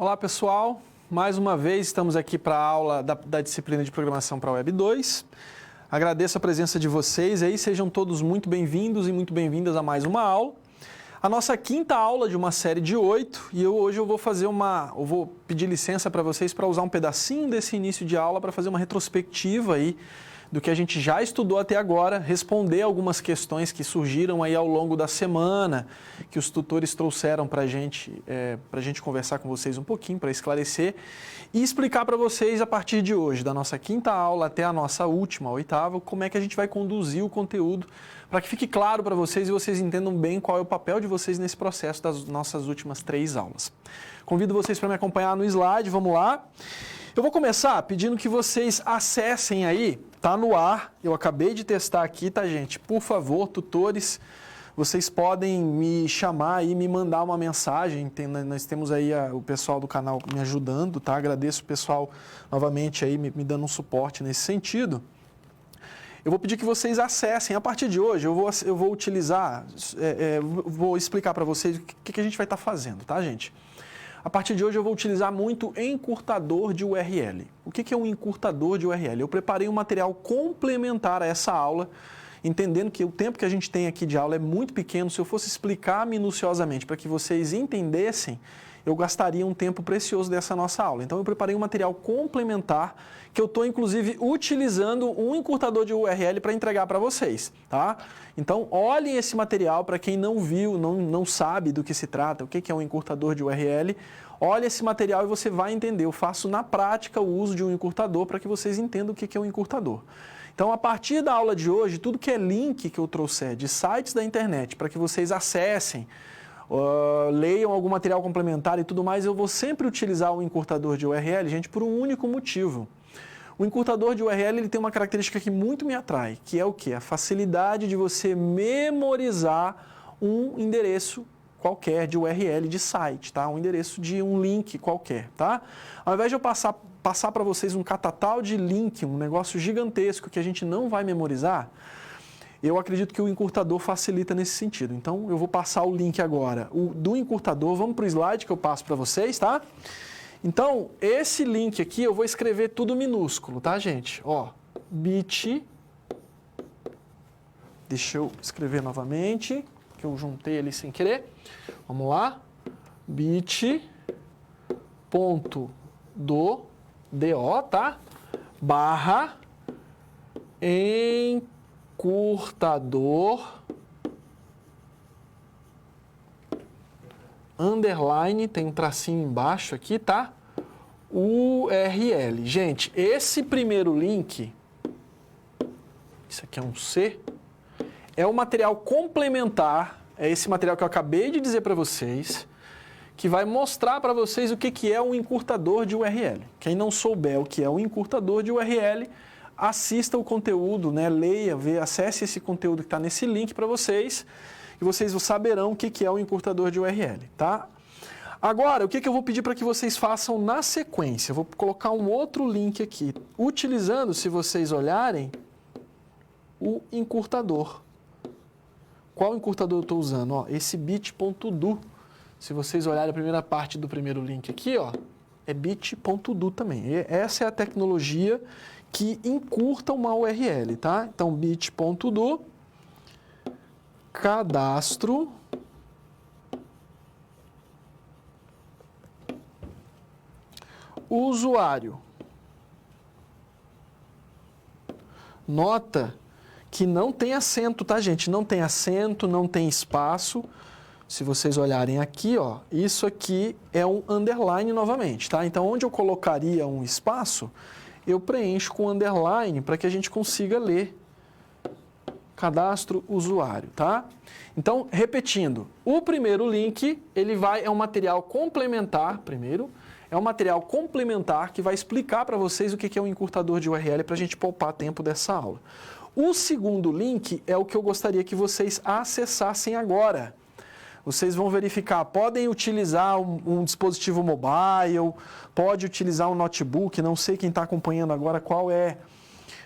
Olá pessoal, mais uma vez estamos aqui para a aula da disciplina de programação para a Web 2. Agradeço a presença de vocês aí, sejam todos muito bem-vindos e muito bem-vindas a mais uma aula. A nossa quinta aula de uma série de 8 e hoje eu vou pedir licença para vocês para usar um pedacinho desse início de aula para fazer uma retrospectiva aí do que a gente já estudou até agora, responder algumas questões que surgiram aí ao longo da semana, que os tutores trouxeram para a gente conversar com vocês um pouquinho, para esclarecer e explicar para vocês a partir de hoje, da nossa quinta aula até a nossa última, a oitava, como é que a gente vai conduzir o conteúdo para que fique claro para vocês e vocês entendam bem qual é o papel de vocês nesse processo das nossas últimas 3 aulas. Convido vocês para me acompanhar no slide, vamos lá. Eu vou começar pedindo que vocês acessem aí, tá no ar, eu acabei de testar aqui, tá gente? Por favor, tutores, vocês podem me chamar e me mandar uma mensagem, nós temos aí o pessoal do canal me ajudando, tá? Agradeço o pessoal novamente aí me dando um suporte nesse sentido. Eu vou pedir que vocês acessem, a partir de hoje eu vou utilizar, vou explicar para vocês o que a gente vai estar fazendo, tá gente? A partir de hoje eu vou utilizar muito encurtador de URL. O que é um encurtador de URL? Eu preparei um material complementar a essa aula, entendendo que o tempo que a gente tem aqui de aula é muito pequeno. Se eu fosse explicar minuciosamente para que vocês entendessem, eu gastaria um tempo precioso dessa nossa aula. Então eu preparei um material complementar que eu estou inclusive utilizando um encurtador de URL para entregar para vocês, tá? Então olhem esse material para quem não viu, não sabe do que se trata, o que é um encurtador de URL. Olha esse material e você vai entender. Eu faço na prática o uso de um encurtador para que vocês entendam o que é um encurtador. Então, a partir da aula de hoje, tudo que é link que eu trouxer de sites da internet para que vocês acessem, leiam algum material complementar e tudo mais, eu vou sempre utilizar o encurtador de URL, gente, por um único motivo. O encurtador de URL ele tem uma característica que muito me atrai, que é o quê? A facilidade de você memorizar um endereço qualquer de URL de site, tá? Um endereço de um link qualquer, tá? Ao invés de eu passar para vocês um catatal de link, um negócio gigantesco que a gente não vai memorizar, eu acredito que o encurtador facilita nesse sentido. Então, eu vou passar o link agora do encurtador. Vamos para o slide que eu passo para vocês, tá? Então, esse link aqui eu vou escrever tudo minúsculo, tá, gente? Ó, bit... Deixa eu escrever novamente, que eu juntei ali sem querer. Vamos lá. bit.do, tá? Barra encurtador underline, tem um tracinho embaixo aqui, tá? URL. Gente, esse primeiro link, isso aqui é um C, é um material complementar, é esse material que eu acabei de dizer para vocês, que vai mostrar para vocês o que é um encurtador de URL. Quem não souber o que é um encurtador de URL, assista o conteúdo, né? Leia, acesse esse conteúdo que está nesse link para vocês e vocês saberão o que é o encurtador de URL, tá? Agora, o que eu vou pedir para que vocês façam na sequência? Eu vou colocar um outro link aqui, utilizando, se vocês olharem, o encurtador. Qual encurtador eu estou usando? Ó, esse bit.do. Se vocês olharem a primeira parte do primeiro link aqui, ó, é bit.do também. E essa é a tecnologia que encurta uma URL, tá? Então, bit.do, cadastro, usuário. Nota que não tem acento, tá, gente? Não tem acento, não tem espaço. Se vocês olharem aqui, ó, isso aqui é um underline novamente, tá? Então, onde eu colocaria um espaço, eu preencho com underline para que a gente consiga ler cadastro usuário, tá? Então, repetindo, o primeiro link, é um material complementar, é um material complementar que vai explicar para vocês o que é um encurtador de URL para a gente poupar tempo dessa aula. O segundo link é o que eu gostaria que vocês acessassem agora. Vocês vão verificar, podem utilizar um dispositivo mobile, pode utilizar um notebook, não sei quem está acompanhando agora qual é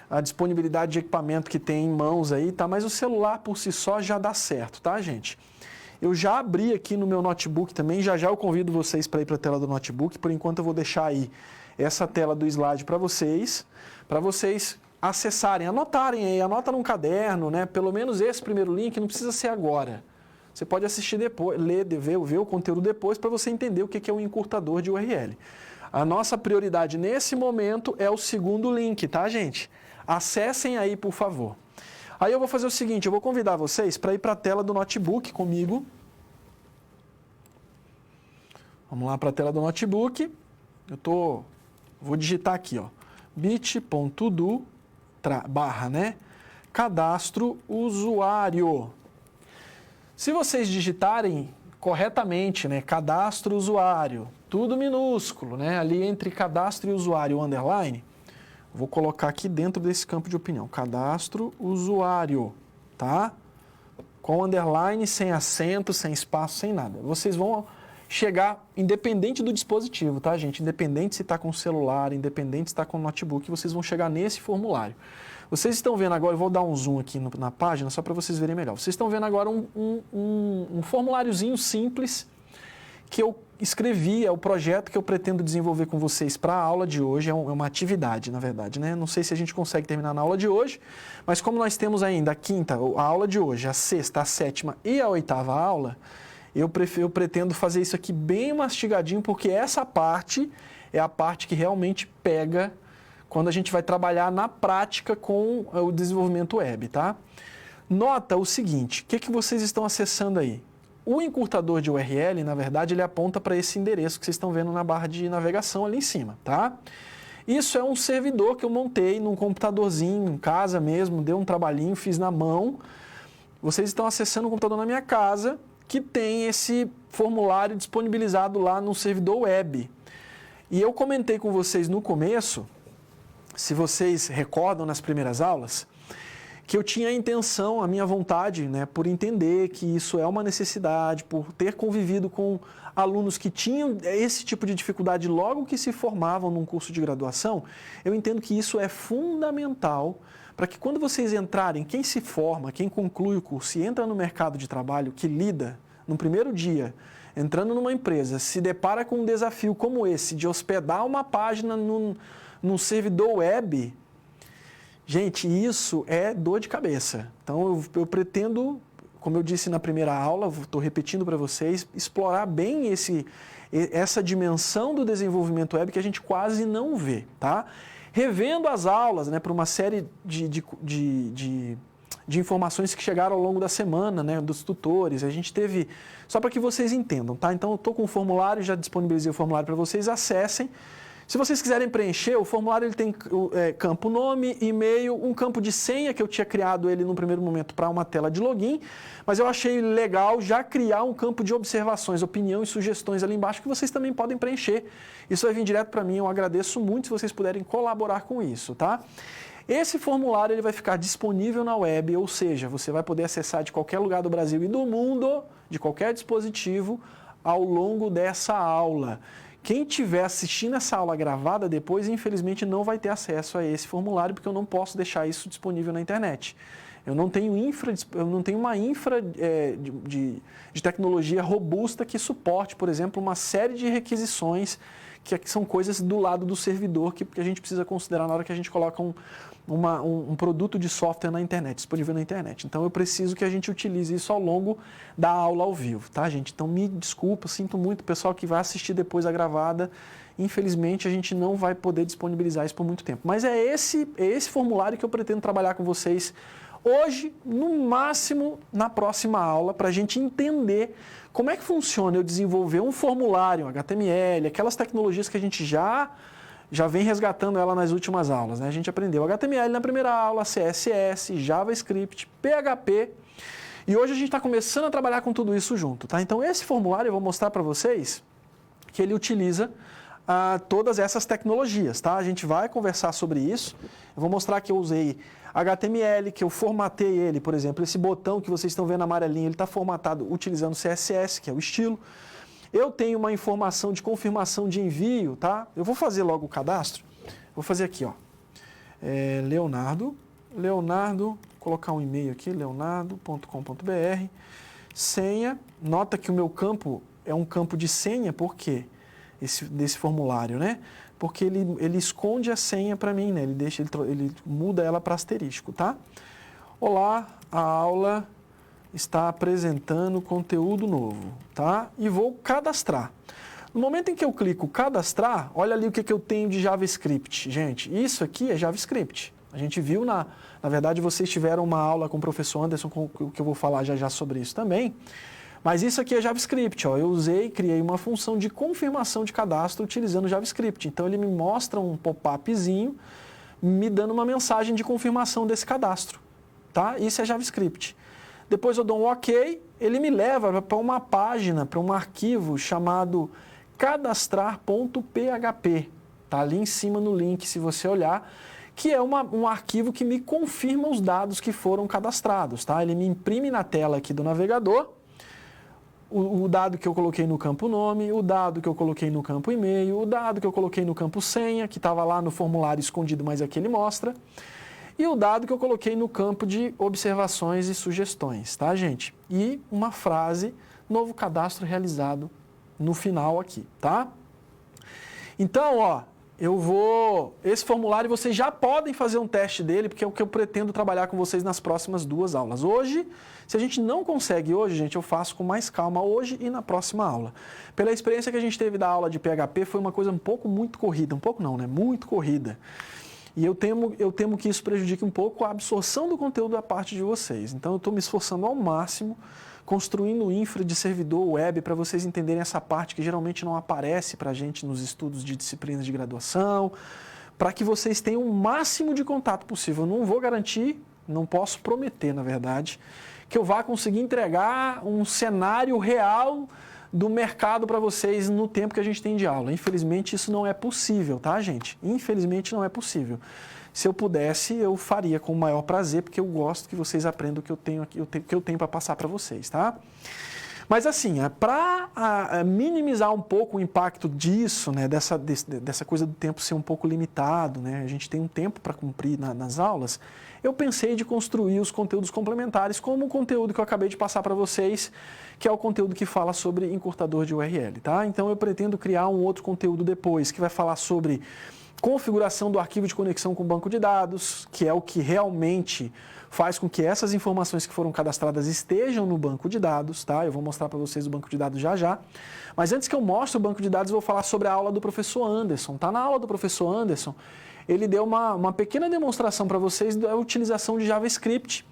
a disponibilidade de equipamento que tem em mãos aí, tá? Mas o celular por si só já dá certo, tá, gente? Eu já abri aqui no meu notebook também, já eu convido vocês para ir para a tela do notebook. Por enquanto eu vou deixar aí essa tela do slide para vocês acessarem, anotarem aí, anota num caderno, né? Pelo menos esse primeiro link não precisa ser agora. Você pode assistir depois, ler, ver o conteúdo depois para você entender o que é um encurtador de URL. A nossa prioridade nesse momento é o segundo link, tá, gente? Acessem aí, por favor. Aí eu vou fazer o seguinte, eu vou convidar vocês para ir para a tela do notebook comigo. Vamos lá para a tela do notebook. Vou digitar aqui, ó, bit.do / cadastro usuário. Se vocês digitarem corretamente, né, cadastro usuário, tudo minúsculo, né, ali entre cadastro e usuário underline, vou colocar aqui dentro desse campo de opinião, cadastro usuário, tá? Com underline, sem acento, sem espaço, sem nada. Vocês vão chegar, independente do dispositivo, tá, gente? Independente se está com celular, independente se está com notebook, vocês vão chegar nesse formulário. Vocês estão vendo agora, eu vou dar um zoom aqui na página, só para vocês verem melhor. Vocês estão vendo agora um formuláriozinho simples que eu escrevi, é o projeto que eu pretendo desenvolver com vocês para a aula de hoje, é uma atividade, na verdade, né? Não sei se a gente consegue terminar na aula de hoje, mas como nós temos ainda a quinta, a aula de hoje, a sexta, a sétima e a oitava aula, eu pretendo fazer isso aqui bem mastigadinho, porque essa parte é a parte que realmente pega quando a gente vai trabalhar na prática com o desenvolvimento web, tá? Nota o seguinte, o que vocês estão acessando aí? O encurtador de URL, na verdade, ele aponta para esse endereço que vocês estão vendo na barra de navegação ali em cima, tá? Isso é um servidor que eu montei num computadorzinho, em casa mesmo, deu um trabalhinho, fiz na mão. Vocês estão acessando um computador na minha casa, que tem esse formulário disponibilizado lá no servidor web. E eu comentei com vocês no começo, se vocês recordam nas primeiras aulas, que eu tinha a intenção, a minha vontade, né, por entender que isso é uma necessidade, por ter convivido com alunos que tinham esse tipo de dificuldade logo que se formavam num curso de graduação, eu entendo que isso é fundamental para que quando vocês entrarem, quem se forma, quem conclui o curso e entra no mercado de trabalho, que lida no primeiro dia, entrando numa empresa, se depara com um desafio como esse, de hospedar uma página num servidor web, gente, isso é dor de cabeça. Então, eu pretendo, como eu disse na primeira aula, estou repetindo para vocês, explorar bem essa dimensão do desenvolvimento web que a gente quase não vê, tá? Revendo as aulas, né, para uma série de informações que chegaram ao longo da semana, né, dos tutores, a gente teve, só para que vocês entendam, tá? Então, eu estou com o formulário, já disponibilizei o formulário para vocês, acessem. Se vocês quiserem preencher, o formulário ele tem campo nome, e-mail, um campo de senha, que eu tinha criado ele no primeiro momento para uma tela de login, mas eu achei legal já criar um campo de observações, opinião e sugestões ali embaixo, que vocês também podem preencher. Isso vai vir direto para mim, eu agradeço muito se vocês puderem colaborar com isso, tá? Esse formulário ele vai ficar disponível na web, ou seja, você vai poder acessar de qualquer lugar do Brasil e do mundo, de qualquer dispositivo, ao longo dessa aula. Quem estiver assistindo essa aula gravada depois, infelizmente, não vai ter acesso a esse formulário, porque eu não posso deixar isso disponível na internet. Eu não tenho uma infra de tecnologia robusta que suporte, por exemplo, uma série de requisições que são coisas do lado do servidor que a gente precisa considerar na hora que a gente coloca um produto de software na internet, disponível na internet. Então, eu preciso que a gente utilize isso ao longo da aula ao vivo, tá, gente? Então, me desculpa, sinto muito, o pessoal que vai assistir depois a gravada, infelizmente, a gente não vai poder disponibilizar isso por muito tempo. Mas é esse formulário que eu pretendo trabalhar com vocês hoje, no máximo, na próxima aula, para a gente entender como é que funciona eu desenvolver um formulário, um HTML, aquelas tecnologias que a gente já vem resgatando ela nas últimas aulas, né? A gente aprendeu HTML na primeira aula, CSS, JavaScript, PHP, e hoje a gente está começando a trabalhar com tudo isso junto, tá? Então, esse formulário eu vou mostrar para vocês que ele utiliza todas essas tecnologias, tá? A gente vai conversar sobre isso. Eu vou mostrar que eu usei HTML, que eu formatei ele, por exemplo, esse botão que vocês estão vendo amarelinho, ele está formatado utilizando CSS, que é o estilo. Eu tenho uma informação de confirmação de envio, tá? Eu vou fazer logo o cadastro. Vou fazer aqui, ó. Leonardo, colocar um e-mail aqui, leonardo.com.br. senha. Nota que o meu campo é um campo de senha, por quê? Desse formulário, né? Porque ele esconde a senha para mim, né? Ele muda ela para asterisco, tá? Olá, a aula está apresentando conteúdo novo, tá? E vou cadastrar. No momento em que eu clico cadastrar, olha ali o que eu tenho de JavaScript. Gente, isso aqui é JavaScript. A gente viu, na verdade, vocês tiveram uma aula com o professor Anderson, que eu vou falar já sobre isso também. Mas isso aqui é JavaScript, ó. Eu criei uma função de confirmação de cadastro utilizando JavaScript. Então, ele me mostra um pop-upzinho me dando uma mensagem de confirmação desse cadastro, tá? Isso é JavaScript. Depois eu dou um OK, ele me leva para uma página, para um arquivo chamado cadastrar.php. Tá ali em cima no link, se você olhar, que é um arquivo que me confirma os dados que foram cadastrados, tá? Ele me imprime na tela aqui do navegador o dado que eu coloquei no campo nome, o dado que eu coloquei no campo e-mail, o dado que eu coloquei no campo senha, que estava lá no formulário escondido, mas aqui ele mostra, e o dado que eu coloquei no campo de observações e sugestões, tá, gente? E uma frase, novo cadastro realizado no final aqui, tá? Então, ó, esse formulário vocês já podem fazer um teste dele, porque é o que eu pretendo trabalhar com vocês nas próximas 2 aulas. Hoje, se a gente não consegue hoje, gente, eu faço com mais calma hoje e na próxima aula. Pela experiência que a gente teve da aula de PHP, foi uma coisa muito corrida, um pouco não, né? Muito corrida. E eu temo que isso prejudique um pouco a absorção do conteúdo da parte de vocês. Então, eu estou me esforçando ao máximo, construindo infra de servidor web para vocês entenderem essa parte que geralmente não aparece para a gente nos estudos de disciplinas de graduação, para que vocês tenham o máximo de contato possível. Eu não vou garantir, não posso prometer, na verdade, que eu vá conseguir entregar um cenário real do mercado para vocês no tempo que a gente tem de aula. Infelizmente, isso não é possível, tá, gente? Infelizmente, não é possível. Se eu pudesse, eu faria com o maior prazer, porque eu gosto que vocês aprendam o que eu tenho aqui, que eu tenho para passar para vocês, tá? Mas assim, para minimizar um pouco o impacto disso, né, dessa coisa do tempo ser um pouco limitado, né, a gente tem um tempo para cumprir nas aulas, eu pensei de construir os conteúdos complementares, como o conteúdo que eu acabei de passar para vocês, que é o conteúdo que fala sobre encurtador de URL, tá? Então eu pretendo criar um outro conteúdo depois, que vai falar sobre configuração do arquivo de conexão com o banco de dados, que é o que realmente faz com que essas informações que foram cadastradas estejam no banco de dados, tá? Eu vou mostrar para vocês o banco de dados já. Mas antes que eu mostre o banco de dados, eu vou falar sobre a aula do professor Anderson, tá? Na aula do professor Anderson, ele deu uma pequena demonstração para vocês da utilização de JavaScript,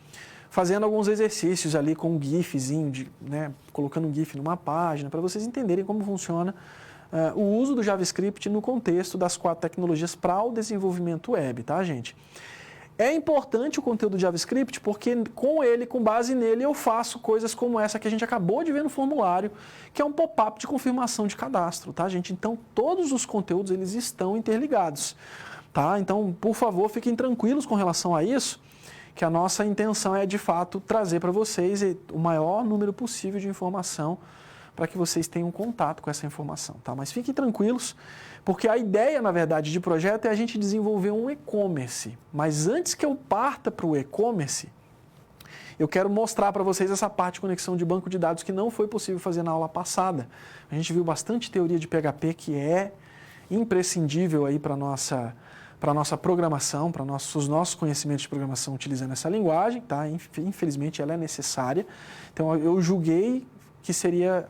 fazendo alguns exercícios ali com um GIFzinho, né? Colocando um GIF numa página, para vocês entenderem como funciona o uso do JavaScript no contexto das 4 tecnologias para o desenvolvimento web, tá, gente? É importante o conteúdo do JavaScript porque com base nele, eu faço coisas como essa que a gente acabou de ver no formulário, que é um pop-up de confirmação de cadastro, tá, gente? Então, todos os conteúdos, eles estão interligados, tá? Então, por favor, fiquem tranquilos com relação a isso, que a nossa intenção é, de fato, trazer para vocês o maior número possível de informação para que vocês tenham contato com essa informação, tá? Mas fiquem tranquilos, porque a ideia, na verdade, de projeto é a gente desenvolver um e-commerce. Mas antes que eu parta para o e-commerce, eu quero mostrar para vocês essa parte de conexão de banco de dados que não foi possível fazer na aula passada. A gente viu bastante teoria de PHP que é imprescindível aí para a nossa programação, para os nossos conhecimentos de programação utilizando essa linguagem, tá? Infelizmente, ela é necessária. Então, eu julguei que seria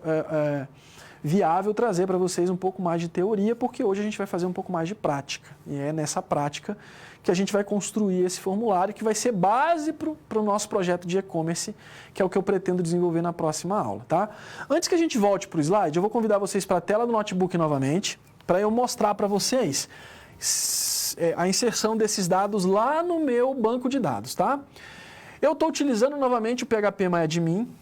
viável trazer para vocês um pouco mais de teoria, porque hoje a gente vai fazer um pouco mais de prática. E é nessa prática que a gente vai construir esse formulário, que vai ser base para o nosso projeto de e-commerce, que é o que eu pretendo desenvolver na próxima aula, tá? Antes que a gente volte para o slide, eu vou convidar vocês para a tela do notebook novamente, para eu mostrar para vocês a inserção desses dados lá no meu banco de dados, tá? Eu estou utilizando novamente o PHPMyAdmin.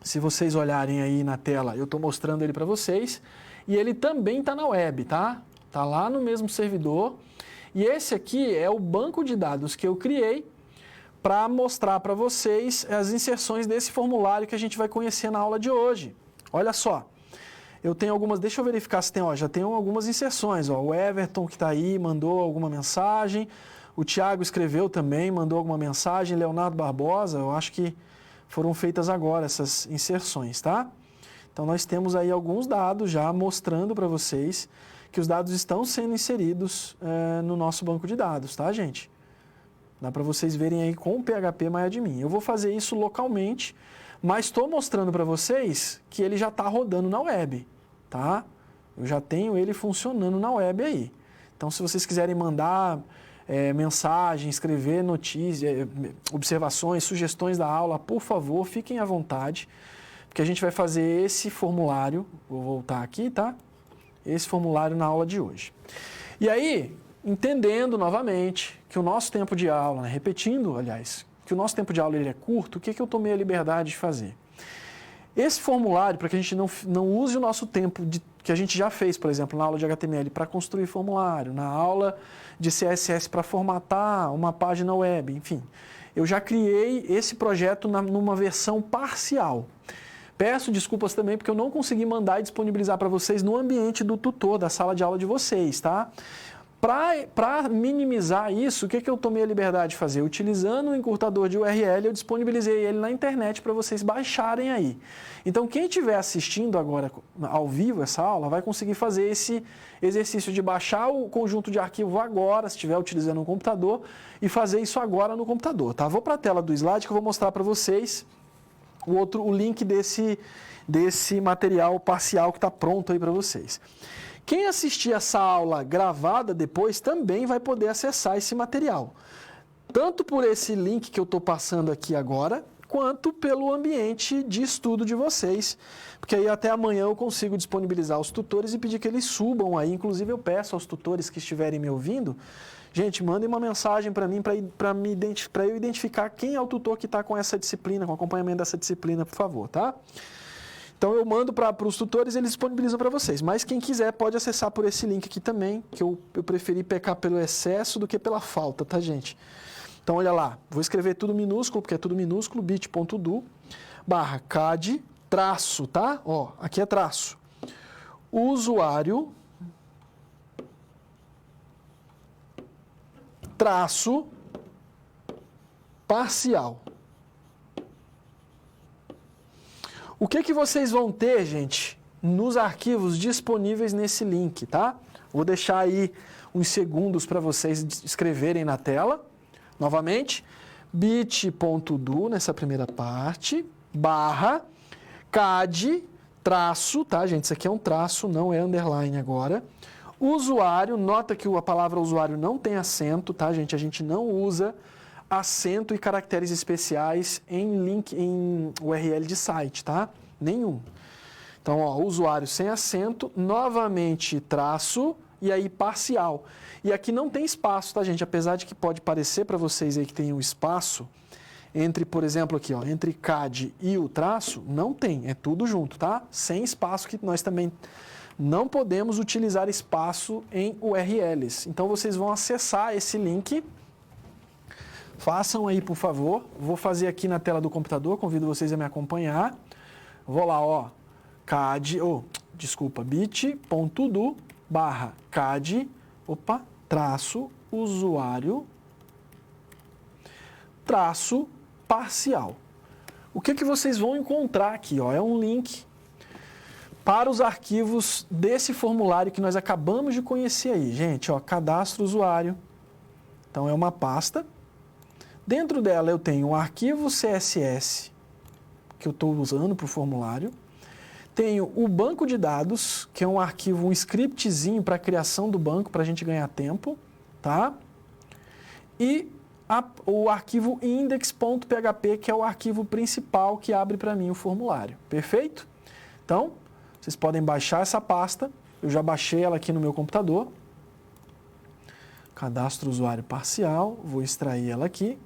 Se vocês olharem aí na tela, eu estou mostrando ele para vocês. E ele também está na web, tá? Está lá no mesmo servidor. E esse aqui é o banco de dados que eu criei para mostrar para vocês as inserções desse formulário que a gente vai conhecer na aula de hoje. Olha só, eu tenho algumas, deixa eu verificar se tem, ó, já tenho algumas inserções. Ó, o Everton que está aí mandou alguma mensagem, o Thiago escreveu também, mandou alguma mensagem, Leonardo Barbosa, eu acho que foram feitas agora essas inserções, tá? Então, nós temos aí alguns dados já mostrando para vocês que os dados estão sendo inseridos no nosso banco de dados, tá, gente? Dá para vocês verem aí com o PHP MyAdmin. Eu vou fazer isso localmente, mas estou mostrando para vocês que ele já está rodando na web, tá? Eu já tenho ele funcionando na web aí. Então, se vocês quiserem mandar mensagem, escrever notícias, observações, sugestões da aula, por favor, fiquem à vontade, porque a gente vai fazer esse formulário, vou voltar aqui, tá? Esse formulário na aula de hoje. E aí, entendendo novamente que o nosso tempo de aula, né, repetindo, aliás, que o nosso tempo de aula ele é curto, o que eu tomei a liberdade de fazer? Esse formulário, para que a gente não use o nosso tempo que a gente já fez, por exemplo, na aula de HTML para construir formulário, na aula de CSS para formatar uma página web, enfim. Eu já criei esse projeto numa versão parcial. Peço desculpas também porque eu não consegui mandar e disponibilizar para vocês no ambiente do tutor, da sala de aula de vocês, tá? Para minimizar isso, o que eu tomei a liberdade de fazer? Utilizando o encurtador de URL, eu disponibilizei ele na internet para vocês baixarem aí. Então, quem estiver assistindo agora ao vivo essa aula, vai conseguir fazer esse exercício de baixar o conjunto de arquivo agora, se estiver utilizando um computador, e fazer isso agora no computador, tá? Vou para a tela do slide que eu vou mostrar para vocês o link desse material parcial que está pronto aí para vocês. Quem assistir essa aula gravada depois também vai poder acessar esse material, tanto por esse link que eu estou passando aqui agora, quanto pelo ambiente de estudo de vocês, porque aí até amanhã eu consigo disponibilizar os tutores e pedir que eles subam aí. Inclusive eu peço aos tutores que estiverem me ouvindo, gente, mandem uma mensagem para mim, para eu identificar quem é o tutor que está com essa disciplina, com o acompanhamento dessa disciplina, por favor, tá? Então eu mando para os tutores, eles disponibilizam para vocês. Mas quem quiser pode acessar por esse link aqui também, que eu preferi pecar pelo excesso do que pela falta, tá, gente? Então olha lá, vou escrever tudo minúsculo, porque é tudo minúsculo, bit.do/cad, traço, tá? Ó, aqui é traço. Usuário, traço, parcial. O que vocês vão ter, gente, nos arquivos disponíveis nesse link, tá? Vou deixar aí uns segundos para vocês escreverem na tela. Novamente, bit.do, nessa primeira parte, /cad, traço, tá, gente? Isso aqui é um traço, não é underline agora. Usuário, nota que a palavra usuário não tem acento, tá, gente? A gente não usa acento e caracteres especiais em URL de site, tá? Nenhum. Então, ó, usuário sem acento, novamente traço e aí parcial. E aqui não tem espaço, tá, gente? Apesar de que pode parecer para vocês aí que tem um espaço entre, por exemplo, aqui, ó, entre CAD e o traço, não tem, é tudo junto, tá? Sem espaço, que nós também não podemos utilizar espaço em URLs. Então, vocês vão acessar esse link. Façam aí, por favor. Vou fazer aqui na tela do computador, convido vocês a me acompanhar. Vou lá, ó, bit.do/cad, traço, usuário, traço, parcial. O que vocês vão encontrar aqui, ó, é um link para os arquivos desse formulário que nós acabamos de conhecer aí. Gente, ó, cadastro usuário. Então, é uma pasta. Dentro dela eu tenho um arquivo CSS, que eu estou usando para o formulário. Tenho o banco de dados, que é um arquivo, um scriptzinho para a criação do banco, para a gente ganhar tempo, tá? E o arquivo index.php, que é o arquivo principal que abre para mim o formulário. Perfeito? Então, vocês podem baixar essa pasta. Eu já baixei ela aqui no meu computador. Cadastro usuário parcial. Vou extrair ela aqui.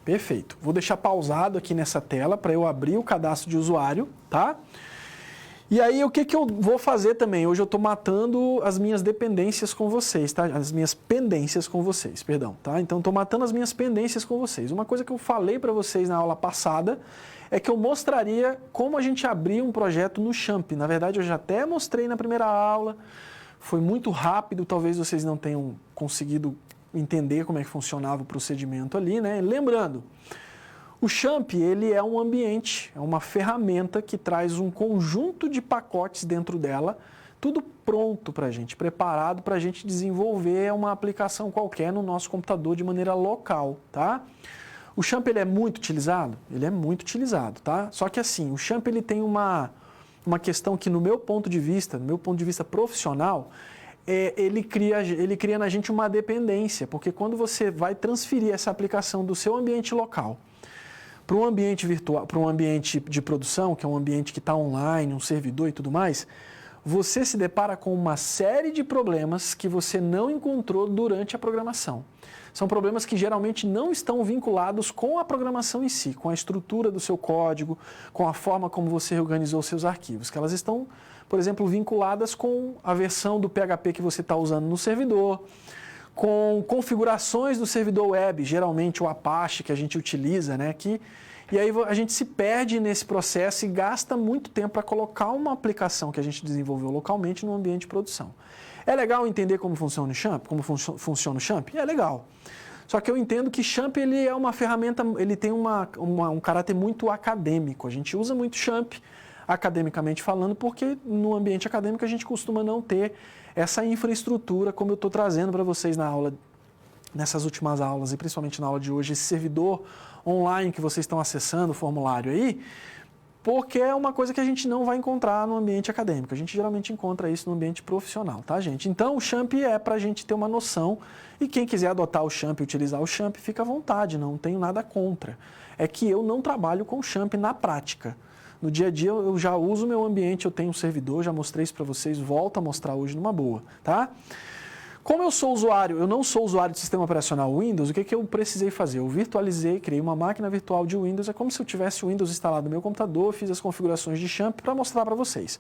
Perfeito. Vou deixar pausado aqui nessa tela para eu abrir o cadastro de usuário, tá? E aí, o que eu vou fazer também? Hoje eu estou matando as minhas dependências com vocês, tá? As minhas pendências com vocês, perdão, tá? Então, estou matando as minhas pendências com vocês. Uma coisa que eu falei para vocês na aula passada é que eu mostraria como a gente abrir um projeto no Champ. Na verdade, eu já até mostrei na primeira aula. Foi muito rápido, talvez vocês não tenham conseguido entender como é que funcionava o procedimento ali, né? Lembrando, o Champ, ele é um ambiente, é uma ferramenta que traz um conjunto de pacotes dentro dela, tudo pronto para a gente, preparado para a gente desenvolver uma aplicação qualquer no nosso computador de maneira local, tá? O Champ, ele é muito utilizado? Ele é muito utilizado, tá? Só que assim, o Champ, ele tem uma questão que no meu ponto de vista profissional, ele cria na gente uma dependência, porque quando você vai transferir essa aplicação do seu ambiente local para um ambiente virtual, para um ambiente de produção, que é um ambiente que está online, um servidor e tudo mais, você se depara com uma série de problemas que você não encontrou durante a programação. São problemas que geralmente não estão vinculados com a programação em si, com a estrutura do seu código, com a forma como você reorganizou seus arquivos, que elas estão, por exemplo, vinculadas com a versão do PHP que você está usando no servidor, com configurações do servidor web, geralmente o Apache que a gente utiliza, né? E aí a gente se perde nesse processo e gasta muito tempo para colocar uma aplicação que a gente desenvolveu localmente no ambiente de produção. É legal entender como funciona o Champ? Como funciona o Champ? É legal. Só que eu entendo que Champ, ele é uma ferramenta, ele tem um caráter muito acadêmico. A gente usa muito Champ, academicamente falando, porque no ambiente acadêmico a gente costuma não ter essa infraestrutura, como eu estou trazendo para vocês na aula, nessas últimas aulas, e principalmente na aula de hoje, esse servidor online que vocês estão acessando, o formulário aí, porque é uma coisa que a gente não vai encontrar no ambiente acadêmico. A gente geralmente encontra isso no ambiente profissional, tá, gente? Então, o Champ é para a gente ter uma noção, e quem quiser adotar o Champ e utilizar o Champ, fica à vontade, não tenho nada contra. É que eu não trabalho com o Champ na prática. No dia a dia eu já uso o meu ambiente, eu tenho um servidor, já mostrei isso para vocês, volto a mostrar hoje numa boa, tá? Como eu sou usuário, eu não sou usuário do sistema operacional Windows, o que eu precisei fazer? Eu virtualizei, criei uma máquina virtual de Windows, é como se eu tivesse o Windows instalado no meu computador, fiz as configurações de Champ para mostrar para vocês.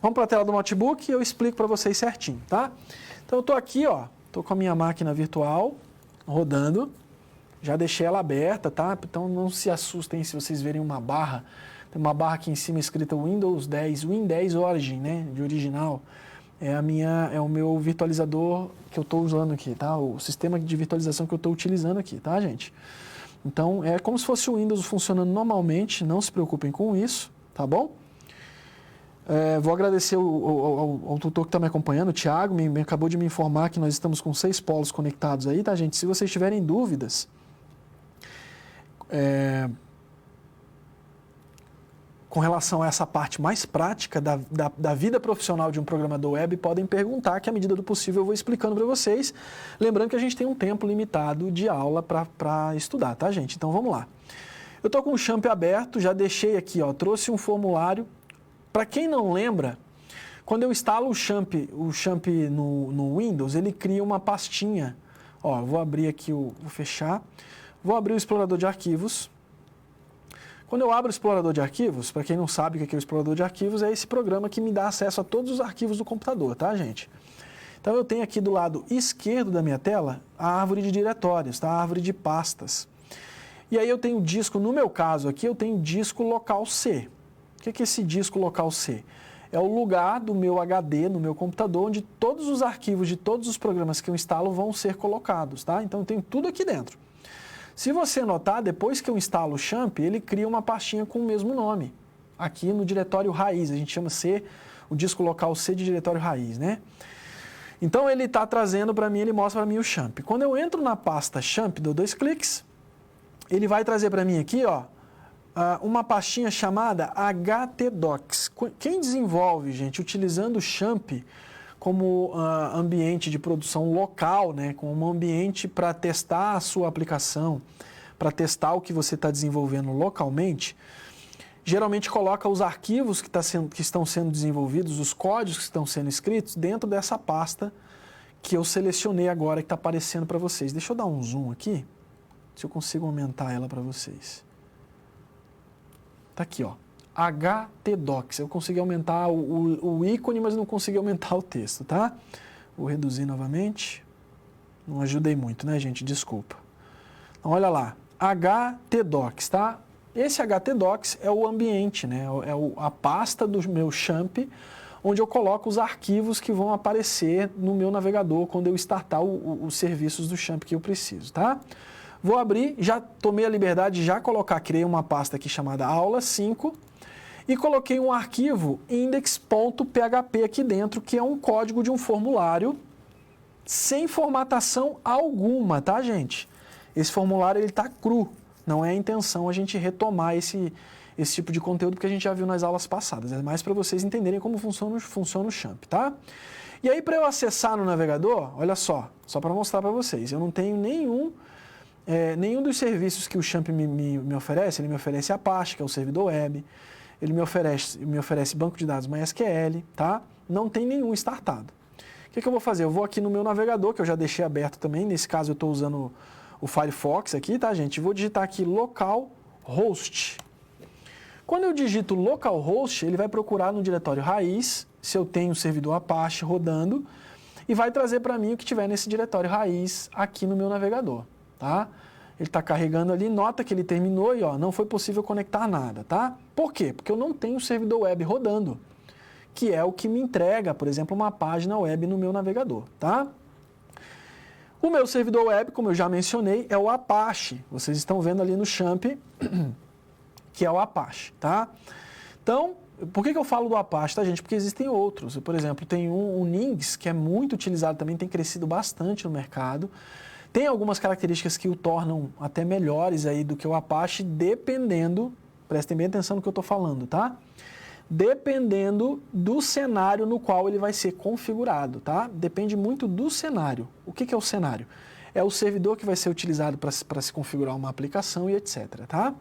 Vamos para a tela do notebook e eu explico para vocês certinho, tá? Então eu estou aqui, ó, estou com a minha máquina virtual rodando, já deixei ela aberta, tá? Então não se assustem se vocês verem uma barra. Tem uma barra aqui em cima escrita Windows 10, Win 10 Origin, né, de original. É o meu virtualizador que eu estou usando aqui, tá? O sistema de virtualização que eu estou utilizando aqui, tá, gente? Então, é como se fosse o Windows funcionando normalmente, não se preocupem com isso, tá bom? Vou agradecer ao tutor que está me acompanhando, o Thiago, acabou de me informar que nós estamos com 6 polos conectados aí, tá, gente? Se vocês tiverem dúvidas, com relação a essa parte mais prática da vida profissional de um programador web, podem perguntar, que à medida do possível eu vou explicando para vocês. Lembrando que a gente tem um tempo limitado de aula para estudar, tá, gente? Então vamos lá. Eu estou com o Champ aberto, já deixei aqui, ó, trouxe um formulário. Para quem não lembra, quando eu instalo o Champ no Windows, ele cria uma pastinha. Ó, vou abrir aqui, vou fechar. Vou abrir o explorador de arquivos. Quando eu abro o explorador de arquivos, para quem não sabe o que é o explorador de arquivos, é esse programa que me dá acesso a todos os arquivos do computador, tá, gente? Então eu tenho aqui do lado esquerdo da minha tela a árvore de diretórios, tá? A árvore de pastas. E aí eu tenho disco, no meu caso aqui, eu tenho disco local C. O que é esse disco local C? É o lugar do meu HD no meu computador onde todos os arquivos de todos os programas que eu instalo vão ser colocados, tá? Então eu tenho tudo aqui dentro. Se você notar, depois que eu instalo o Champ, ele cria uma pastinha com o mesmo nome, aqui no diretório raiz, a gente chama C, o disco local C de diretório raiz, né? Então ele está trazendo para mim, ele mostra para mim o Champ. Quando eu entro na pasta Champ, dou 2 cliques, ele vai trazer para mim aqui, ó, uma pastinha chamada htdocs. Quem desenvolve, gente, utilizando o Champ como ambiente de produção local, né, como um ambiente para testar a sua aplicação, para testar o que você está desenvolvendo localmente, geralmente coloca os arquivos que estão sendo desenvolvidos, os códigos que estão sendo escritos dentro dessa pasta que eu selecionei agora, que está aparecendo para vocês. Deixa eu dar um zoom aqui, se eu consigo aumentar ela para vocês. Está aqui, ó. htdocs. Eu consegui aumentar o ícone, mas não consegui aumentar o texto, tá? Vou reduzir novamente. Não ajudei muito, né, gente? Desculpa. Então, olha lá. htdocs, tá? Esse htdocs é o ambiente, né? A pasta do meu Champ, onde eu coloco os arquivos que vão aparecer no meu navegador quando eu startar os serviços do Champ que eu preciso, tá? Vou abrir, já tomei a liberdade de já colocar, criei uma pasta aqui chamada aula 5 e coloquei um arquivo index.php aqui dentro, que é um código de um formulário sem formatação alguma, tá, gente? Esse formulário ele tá cru, não é a intenção a gente retomar esse tipo de conteúdo porque a gente já viu nas aulas passadas, é mais para vocês entenderem como funciona o Champ, tá? E aí para eu acessar no navegador, olha só para mostrar para vocês, eu não tenho nenhum dos serviços que o Champ me oferece. Ele me oferece Apache, que é o servidor web, ele me oferece banco de dados MySQL, tá? Não tem nenhum startado. O que eu vou fazer? Eu vou aqui no meu navegador, que eu já deixei aberto também, nesse caso eu estou usando o Firefox aqui, tá, gente? Vou digitar aqui localhost. Quando eu digito localhost, ele vai procurar no diretório raiz, se eu tenho o servidor Apache rodando, e vai trazer para mim o que tiver nesse diretório raiz aqui no meu navegador, tá? Ele está carregando ali, nota que ele terminou e ó, não foi possível conectar nada, tá? Por quê? Porque eu não tenho o servidor web rodando, que é o que me entrega, por exemplo, uma página web no meu navegador, tá? O meu servidor web, como eu já mencionei, é o Apache. Vocês estão vendo ali no Champ, que é o Apache, tá? Então, por que eu falo do Apache, tá, gente? Porque existem outros. Por exemplo, tem o Nginx, que é muito utilizado também, tem crescido bastante no mercado. Tem algumas características que o tornam até melhores aí do que o Apache, dependendo, prestem bem atenção no que eu estou falando, tá? Dependendo do cenário no qual ele vai ser configurado, tá? Depende muito do cenário. O que é o cenário? É o servidor que vai ser utilizado para se configurar uma aplicação e etc, tá?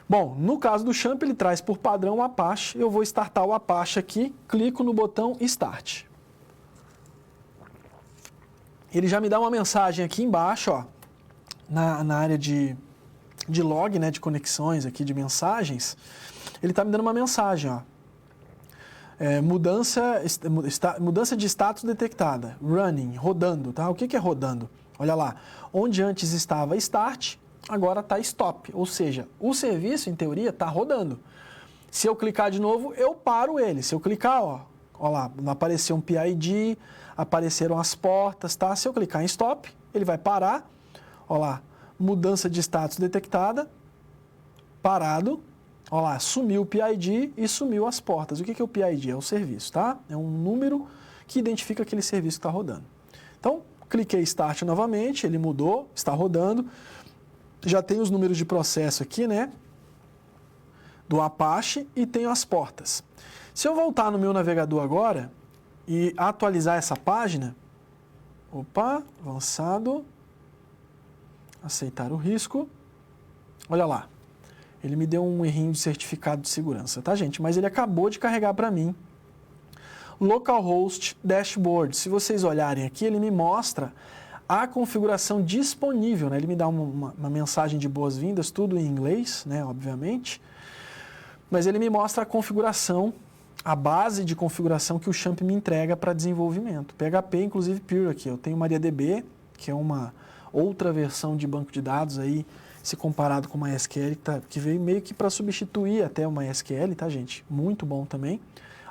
Bom, no caso do Champ, ele traz por padrão o Apache. Eu vou startar o Apache aqui, clico no botão Start. Ele já me dá uma mensagem aqui embaixo, ó, na área de log, né, de conexões aqui, de mensagens. Ele está me dando uma mensagem, ó. Mudança de status detectada, running, rodando, tá? O que é rodando? Olha lá, onde antes estava start, agora está stop, ou seja, o serviço, em teoria, está rodando. Se eu clicar de novo, eu paro ele. Se eu clicar, ó lá, apareceu um PID, apareceram as portas, tá? Se eu clicar em stop, ele vai parar, ó lá, mudança de status detectada, parado, ó lá, sumiu o PID e sumiu as portas. O que é o PID? É o serviço, tá? É um número que identifica aquele serviço que está rodando. Então, cliquei Start novamente, ele mudou, está rodando. Já tem os números de processo aqui, né? Do Apache e tenho as portas. Se eu voltar no meu navegador agora e atualizar essa página, opa, avançado, aceitar o risco, olha lá. Ele me deu um errinho de certificado de segurança, tá, gente? Mas ele acabou de carregar para mim. Localhost Dashboard. Se vocês olharem aqui, ele me mostra a configuração disponível, né? Ele me dá uma mensagem de boas-vindas, tudo em inglês, né? Obviamente. Mas ele me mostra a configuração, a base de configuração que o Champ me entrega para desenvolvimento. PHP, inclusive Pure aqui. Eu tenho MariaDB, que é uma outra versão de banco de dados aí, se comparado com o MySQL, que veio meio que para substituir até o MySQL, tá, gente? Muito bom também.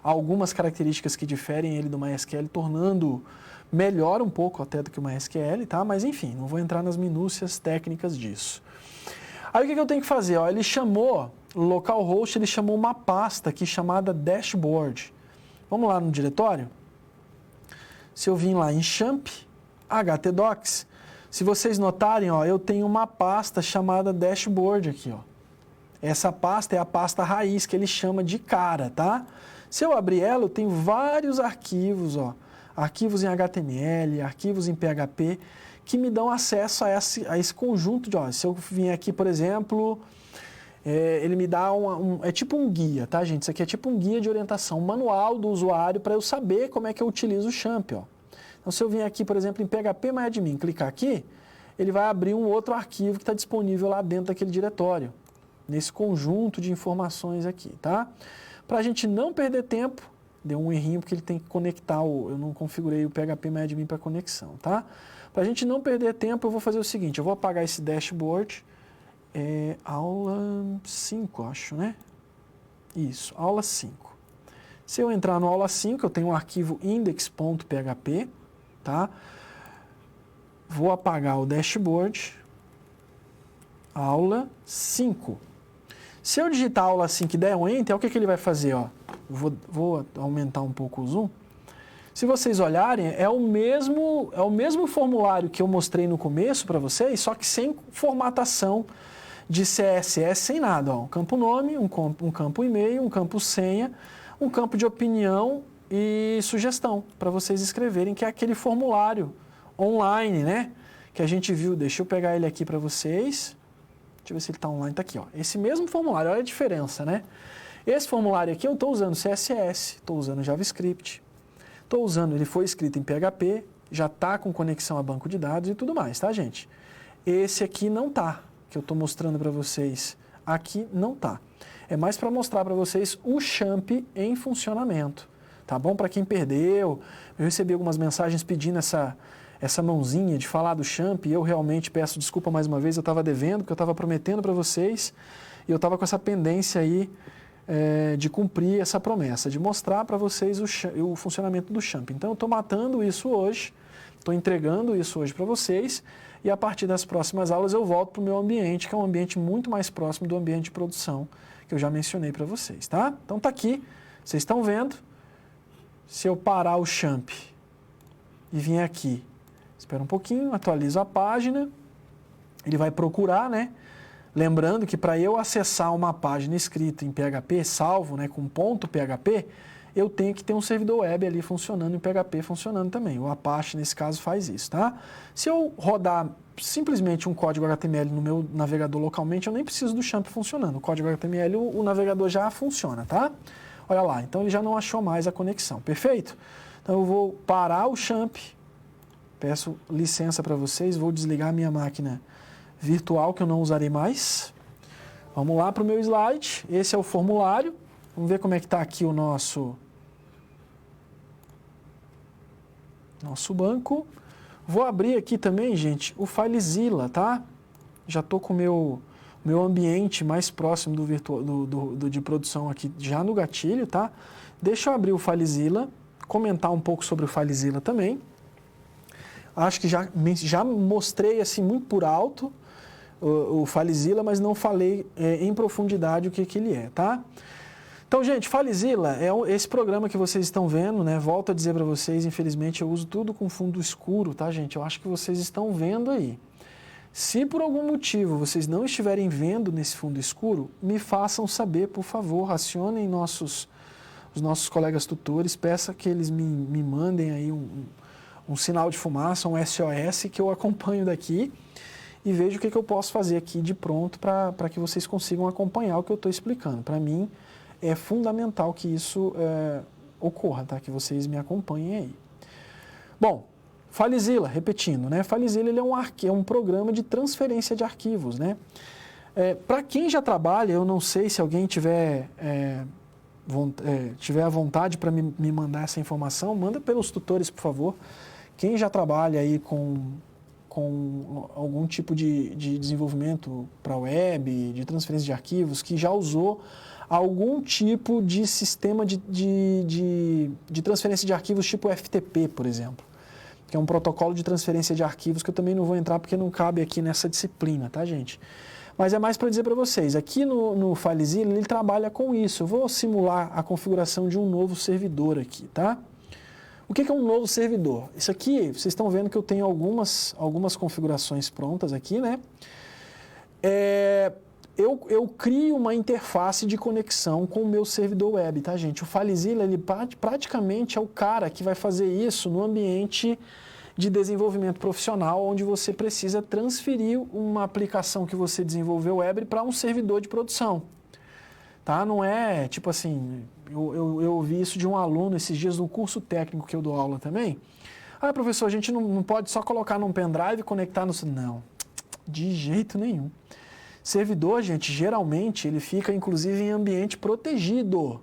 Há algumas características que diferem ele do MySQL, tornando melhor um pouco até do que o MySQL, tá? Mas enfim, não vou entrar nas minúcias técnicas disso. Aí o que eu tenho que fazer? Ó, ele chamou, localhost, ele chamou uma pasta aqui chamada dashboard. Vamos lá no diretório? Se eu vim lá em champ, htdocs, se vocês notarem, ó, eu tenho uma pasta chamada dashboard aqui, ó. Essa pasta é a pasta raiz que ele chama de cara, tá? Se eu abrir ela, eu tenho vários arquivos, ó, arquivos em HTML, arquivos em PHP, que me dão acesso a esse conjunto de, ó, se eu vim aqui, por exemplo, ele me dá é tipo um guia, tá, gente? Isso aqui é tipo um guia de orientação, um manual do usuário para eu saber como é que eu utilizo o Champ, ó. Então, se eu vim aqui, por exemplo, em phpMyAdmin, clicar aqui, ele vai abrir um outro arquivo que está disponível lá dentro daquele diretório, nesse conjunto de informações aqui, tá? Para a gente não perder tempo, deu um errinho porque ele tem que conectar, eu não configurei o phpMyAdmin para conexão, tá? Para a gente não perder tempo, eu vou fazer o seguinte, eu vou apagar esse dashboard, aula 5, acho, né? Isso, aula 5. Se eu entrar no aula 5, eu tenho um arquivo index.php, tá? Vou apagar o dashboard, aula 5. Se eu digitar aula 5 e der um enter, o que ele vai fazer? Ó? Vou aumentar um pouco o zoom. Se vocês olharem, é o mesmo formulário que eu mostrei no começo para vocês, só que sem formatação de CSS, sem nada. Ó. Um campo nome, um campo e-mail, um campo senha, um campo de opinião e sugestão para vocês escreverem, que é aquele formulário online, né? Que a gente viu. Deixa eu pegar ele aqui para vocês. Deixa eu ver se ele está online. Está aqui, ó. Esse mesmo formulário, olha a diferença, né? Esse formulário aqui eu estou usando CSS, estou usando JavaScript, estou usando, ele foi escrito em PHP, já está com conexão a banco de dados e tudo mais, tá, gente? Esse aqui não tá, que eu estou mostrando para vocês. Aqui não tá. É mais para mostrar para vocês o Champ em funcionamento, tá bom? Para quem perdeu, eu recebi algumas mensagens pedindo essa mãozinha de falar do Champ, e eu realmente peço desculpa mais uma vez, eu estava devendo, porque eu estava prometendo para vocês, e eu estava com essa pendência aí de cumprir essa promessa, de mostrar para vocês o funcionamento do Champ. Então, eu estou matando isso hoje, estou entregando isso hoje para vocês, e a partir das próximas aulas eu volto para o meu ambiente, que é um ambiente muito mais próximo do ambiente de produção, que eu já mencionei para vocês, tá? Então, está aqui, vocês estão vendo, se eu parar o Champ e vir aqui, espera um pouquinho, atualizo a página, ele vai procurar, né? Lembrando que para eu acessar uma página escrita em PHP, salvo, né, com .php, eu tenho que ter um servidor web ali funcionando, em PHP funcionando também. O Apache, nesse caso, faz isso, tá? Se eu rodar simplesmente um código HTML no meu navegador localmente, eu nem preciso do Champ funcionando. O código HTML, o navegador já funciona, tá? Olha lá, então ele já não achou mais a conexão, perfeito? Então eu vou parar o Champ, peço licença para vocês, vou desligar a minha máquina virtual, que eu não usarei mais. Vamos lá para o meu slide, esse é o formulário, vamos ver como é que está aqui o nosso banco. Vou abrir aqui também, gente, o FileZilla, tá? Já estou com o meu ambiente mais próximo de produção aqui, já no gatilho, tá? Deixa eu abrir o FileZilla, comentar um pouco sobre o FileZilla também. Acho que já mostrei assim muito por alto o FileZilla, mas não falei em profundidade o que ele é, tá? Então, gente, FileZilla é esse programa que vocês estão vendo, né? Volto a dizer para vocês, infelizmente eu uso tudo com fundo escuro, tá, gente? Eu acho que vocês estão vendo aí. Se por algum motivo vocês não estiverem vendo nesse fundo escuro, me façam saber, por favor, acionem os nossos colegas tutores, peça que eles me mandem aí um sinal de fumaça, um SOS, que eu acompanho daqui e vejo o que eu posso fazer aqui de pronto para que vocês consigam acompanhar o que eu estou explicando. Para mim, é fundamental que isso ocorra, tá? Que vocês me acompanhem aí. Bom, FileZilla, repetindo, né? FileZilla ele é um programa de transferência de arquivos, né? Para quem já trabalha, eu não sei se alguém tiver a vontade para me mandar essa informação, manda pelos tutores, por favor. Quem já trabalha aí com algum tipo de desenvolvimento para web, de transferência de arquivos, que já usou algum tipo de sistema de transferência de arquivos tipo FTP, por exemplo, que é um protocolo de transferência de arquivos que eu também não vou entrar porque não cabe aqui nessa disciplina, tá, gente? Mas é mais para dizer para vocês, aqui no FileZilla ele trabalha com isso. Eu vou simular a configuração de um novo servidor aqui, tá? O que é um novo servidor? Isso aqui, vocês estão vendo que eu tenho algumas configurações prontas aqui, né? Eu crio uma interface de conexão com o meu servidor web, tá, gente? O FileZilla, ele praticamente é o cara que vai fazer isso no ambiente de desenvolvimento profissional, onde você precisa transferir uma aplicação que você desenvolveu web para um servidor de produção. Tá? Não é tipo assim, eu ouvi isso de um aluno esses dias no curso técnico que eu dou aula também. Ah, professor, a gente não pode só colocar num pendrive e conectar no... Não, de jeito nenhum. Servidor, gente, geralmente ele fica inclusive em ambiente protegido.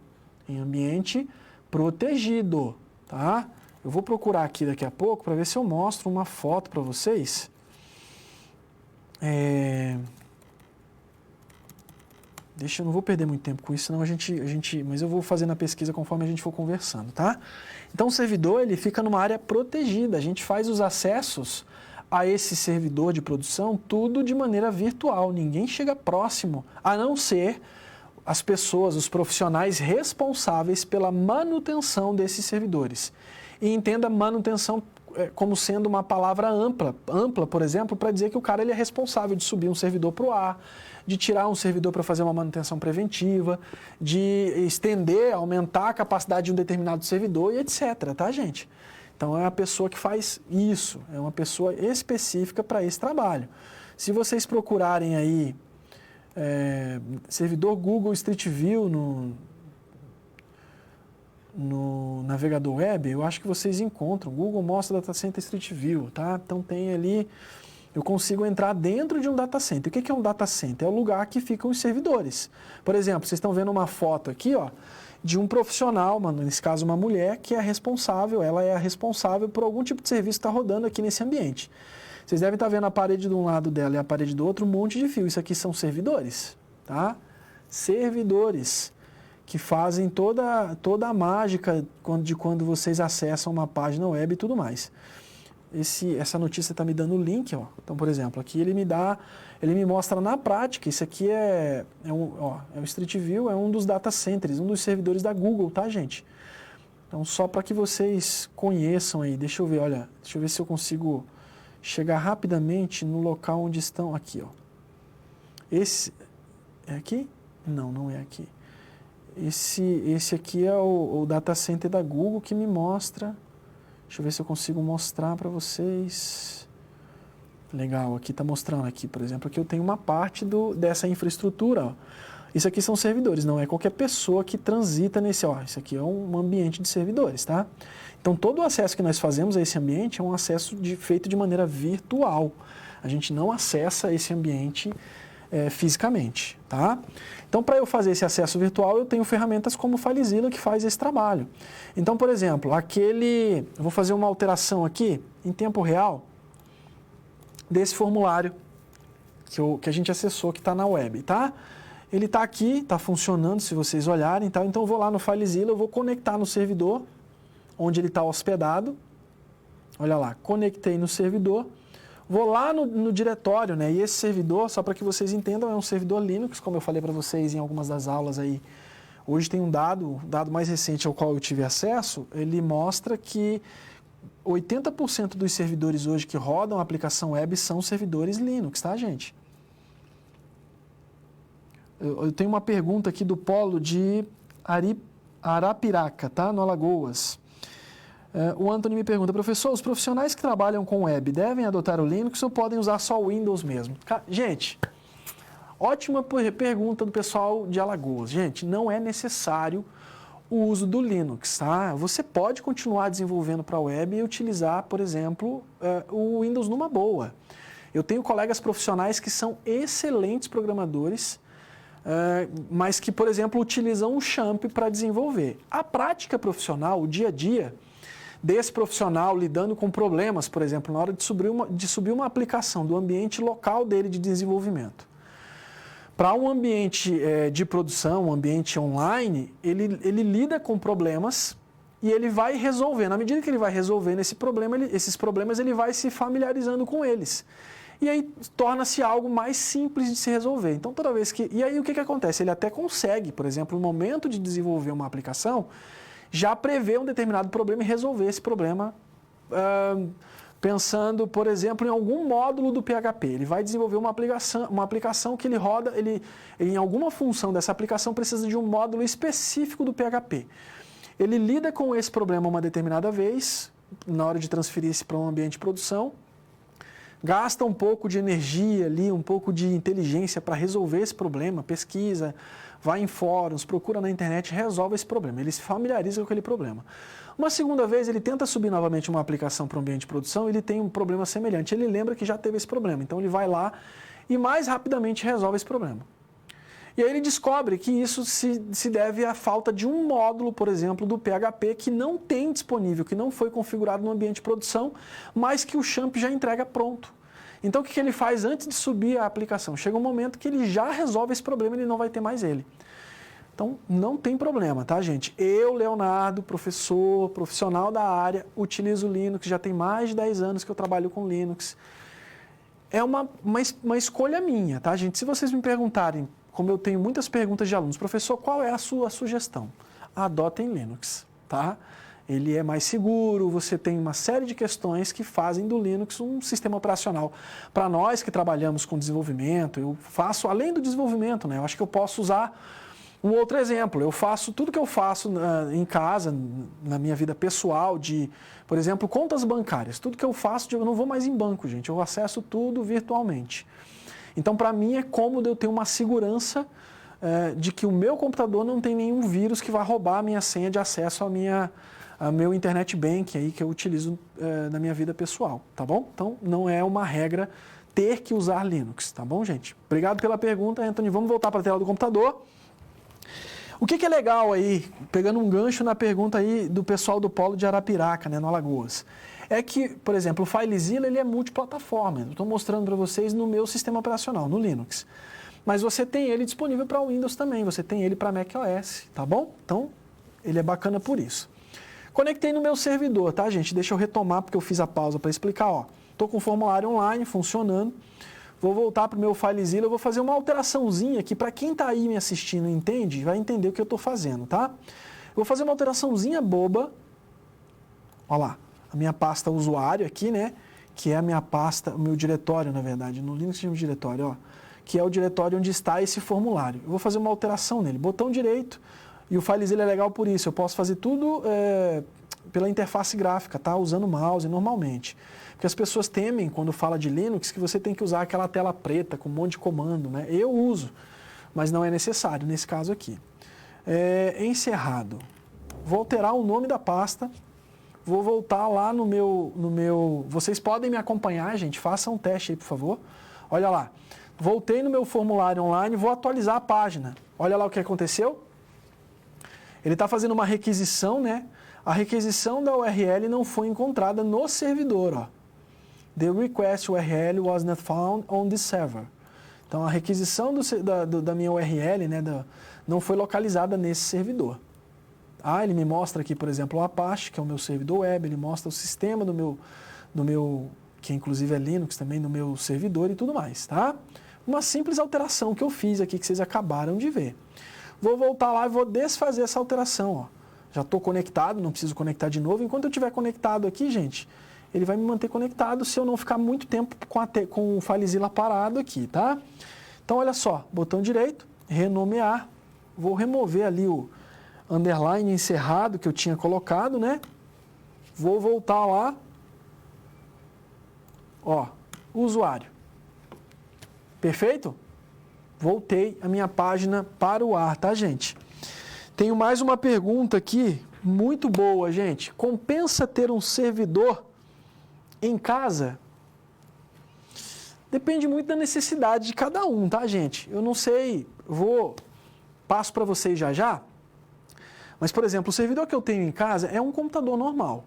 Em ambiente protegido, tá? Eu vou procurar aqui daqui a pouco para ver se eu mostro uma foto para vocês. eu não vou perder muito tempo com isso, senão mas eu vou fazer na pesquisa conforme a gente for conversando, tá? Então, o servidor, ele fica numa área protegida. A gente faz os acessos a esse servidor de produção tudo de maneira virtual. Ninguém chega próximo, a não ser as pessoas, os profissionais responsáveis pela manutenção desses servidores. E entenda manutenção como sendo uma palavra ampla, por exemplo, para dizer que o cara ele é responsável de subir um servidor para o ar, de tirar um servidor para fazer uma manutenção preventiva, de estender, aumentar a capacidade de um determinado servidor e etc, tá, gente? Então, é uma pessoa que faz isso, é uma pessoa específica para esse trabalho. Se vocês procurarem aí servidor Google Street View no navegador web, eu acho que vocês encontram. Google mostra Data Center Street View, tá? Então tem ali, eu consigo entrar dentro de um data center. O que é um data center? É o lugar que ficam os servidores. Por exemplo, vocês estão vendo uma foto aqui, ó, de um profissional, nesse caso uma mulher, que é responsável, ela é a responsável por algum tipo de serviço que está rodando aqui nesse ambiente. Vocês devem estar vendo a parede de um lado dela e a parede do outro, um monte de fio. Isso aqui são servidores, tá? Servidores que fazem toda a mágica de quando vocês acessam uma página web e tudo mais. Essa notícia está me dando o link, ó. Então, por exemplo, aqui ele me mostra na prática, isso aqui é o Street View, é um dos data centers, um dos servidores da Google, tá, gente? Então, só para que vocês conheçam aí, deixa eu ver se eu consigo chegar rapidamente no local onde estão, aqui, ó. Esse, é aqui? Não é aqui. Esse aqui é o data center da Google que me mostra. Deixa eu ver se eu consigo mostrar para vocês. Legal, aqui está mostrando aqui, por exemplo, aqui eu tenho uma parte dessa infraestrutura. Ó. Isso aqui são servidores, não é qualquer pessoa que transita nesse. Isso aqui é um ambiente de servidores, tá? Então, todo o acesso que nós fazemos a esse ambiente é um acesso feito de maneira virtual. A gente não acessa esse ambiente fisicamente, tá? Então, para eu fazer esse acesso virtual, eu tenho ferramentas como o FileZilla que faz esse trabalho. Então, por exemplo, eu vou fazer uma alteração aqui, em tempo real, desse formulário que a gente acessou, que está na web, tá? Ele está aqui, está funcionando, se vocês olharem, tá? Então, eu vou lá no FileZilla, eu vou conectar no servidor, onde ele está hospedado. Olha lá, conectei no servidor. Vou lá no diretório, né? E esse servidor, só para que vocês entendam, é um servidor Linux, como eu falei para vocês em algumas das aulas aí. Hoje tem um dado mais recente ao qual eu tive acesso, ele mostra que 80% dos servidores hoje que rodam a aplicação web são servidores Linux, tá, gente? Eu tenho uma pergunta aqui do Polo de Arapiraca, tá? No Alagoas. O Anthony me pergunta, professor, os profissionais que trabalham com web devem adotar o Linux ou podem usar só o Windows mesmo? Gente, ótima pergunta do pessoal de Alagoas. Gente, não é necessário o uso do Linux, tá? Você pode continuar desenvolvendo para a web e utilizar, por exemplo, o Windows numa boa. Eu tenho colegas profissionais que são excelentes programadores, mas que, por exemplo, utilizam o Champ para desenvolver. A prática profissional, o dia a dia desse profissional lidando com problemas, por exemplo, na hora de subir uma aplicação do ambiente local dele de desenvolvimento para um ambiente de produção, um ambiente online, ele lida com problemas e ele vai resolver. Na medida que ele vai resolvendo esses problemas, ele vai se familiarizando com eles. E aí torna-se algo mais simples de se resolver. Então, toda vez que... E aí, o que acontece? Ele até consegue, por exemplo, no momento de desenvolver uma aplicação, já prever um determinado problema e resolver esse problema pensando, por exemplo, em algum módulo do PHP. Ele vai desenvolver uma aplicação que ele roda, em alguma função dessa aplicação precisa de um módulo específico do PHP. Ele lida com esse problema uma determinada vez, na hora de transferir isso para um ambiente de produção, gasta um pouco de energia ali, um pouco de inteligência para resolver esse problema, pesquisa, vai em fóruns, procura na internet, resolve esse problema. Ele se familiariza com aquele problema. Uma segunda vez, ele tenta subir novamente uma aplicação para o ambiente de produção, ele tem um problema semelhante. Ele lembra que já teve esse problema, então ele vai lá e mais rapidamente resolve esse problema. E aí ele descobre que isso se deve à falta de um módulo, por exemplo, do PHP que não tem disponível, que não foi configurado no ambiente de produção, mas que o Champ já entrega pronto. Então, o que ele faz antes de subir a aplicação? Chega um momento que ele já resolve esse problema, ele não vai ter mais ele. Então, não tem problema, tá, gente? Eu, Leonardo, professor, profissional da área, utilizo Linux, já tem mais de 10 anos que eu trabalho com Linux. É uma escolha minha, tá, gente? Se vocês me perguntarem, como eu tenho muitas perguntas de alunos, professor, qual é a sua sugestão? Adotem Linux, tá? Ele é mais seguro, você tem uma série de questões que fazem do Linux um sistema operacional. Para nós que trabalhamos com desenvolvimento, eu faço, além do desenvolvimento, né? Eu acho que eu posso usar um outro exemplo. Eu faço tudo que eu faço em casa, na minha vida pessoal, por exemplo, contas bancárias. Tudo que eu faço, eu não vou mais em banco, gente. Eu acesso tudo virtualmente. Então, para mim, é cômodo eu ter uma segurança de que o meu computador não tem nenhum vírus que vai roubar a minha senha de acesso ao meu internet banking aí, que eu utilizo na minha vida pessoal, tá bom? Então, não é uma regra ter que usar Linux, tá bom, gente? Obrigado pela pergunta, Anthony. Vamos voltar para a tela do computador. O que é legal aí, pegando um gancho na pergunta aí do pessoal do Polo de Arapiraca, né, no Alagoas, é que, por exemplo, o FileZilla ele é multiplataforma. Eu estou mostrando para vocês no meu sistema operacional, no Linux. Mas você tem ele disponível para Windows também, você tem ele para macOS, tá bom? Então, ele é bacana por isso. Conectei no meu servidor, tá, gente? Deixa eu retomar porque eu fiz a pausa para explicar, ó. Estou com o formulário online funcionando. Vou voltar para o meu FileZilla, eu vou fazer uma alteraçãozinha aqui, para quem está aí me assistindo e entende, vai entender o que eu estou fazendo, tá? Eu vou fazer uma alteraçãozinha boba, olha lá, a minha pasta usuário aqui, né, que é a minha pasta, o meu diretório, na verdade, no Linux chama de diretório, ó, que é o diretório onde está esse formulário. Eu vou fazer uma alteração nele, botão direito, e o FileZilla é legal por isso, eu posso fazer tudo pela interface gráfica, tá? Usando o mouse normalmente. Porque as pessoas temem, quando fala de Linux, que você tem que usar aquela tela preta com um monte de comando, né? Eu uso, mas não é necessário nesse caso aqui. Encerrado. Vou alterar o nome da pasta. Vou voltar lá no meu... Vocês podem me acompanhar, gente. Façam um teste aí, por favor. Olha lá. Voltei no meu formulário online, vou atualizar a página. Olha lá o que aconteceu. Ele está fazendo uma requisição, né? A requisição da URL não foi encontrada no servidor, ó. The request URL was not found on the server. Então, a requisição da minha URL, né, não foi localizada nesse servidor. Ele me mostra aqui, por exemplo, o Apache, que é o meu servidor web, ele mostra o sistema do meu, que inclusive é Linux também, no meu servidor e tudo mais, tá? Uma simples alteração que eu fiz aqui, que vocês acabaram de ver. Vou voltar lá e vou desfazer essa alteração, ó. Já estou conectado, não preciso conectar de novo. Enquanto eu estiver conectado aqui, gente, ele vai me manter conectado se eu não ficar muito tempo com o FileZilla parado aqui, tá? Então, olha só, botão direito, renomear. Vou remover ali o underline encerrado que eu tinha colocado, né? Vou voltar lá. Ó, usuário. Perfeito? Voltei a minha página para o ar, tá, gente? Tenho mais uma pergunta aqui, muito boa, gente. Compensa ter um servidor em casa? Depende muito da necessidade de cada um, tá, gente? Eu não sei, passo para vocês já. Mas, por exemplo, o servidor que eu tenho em casa é um computador normal.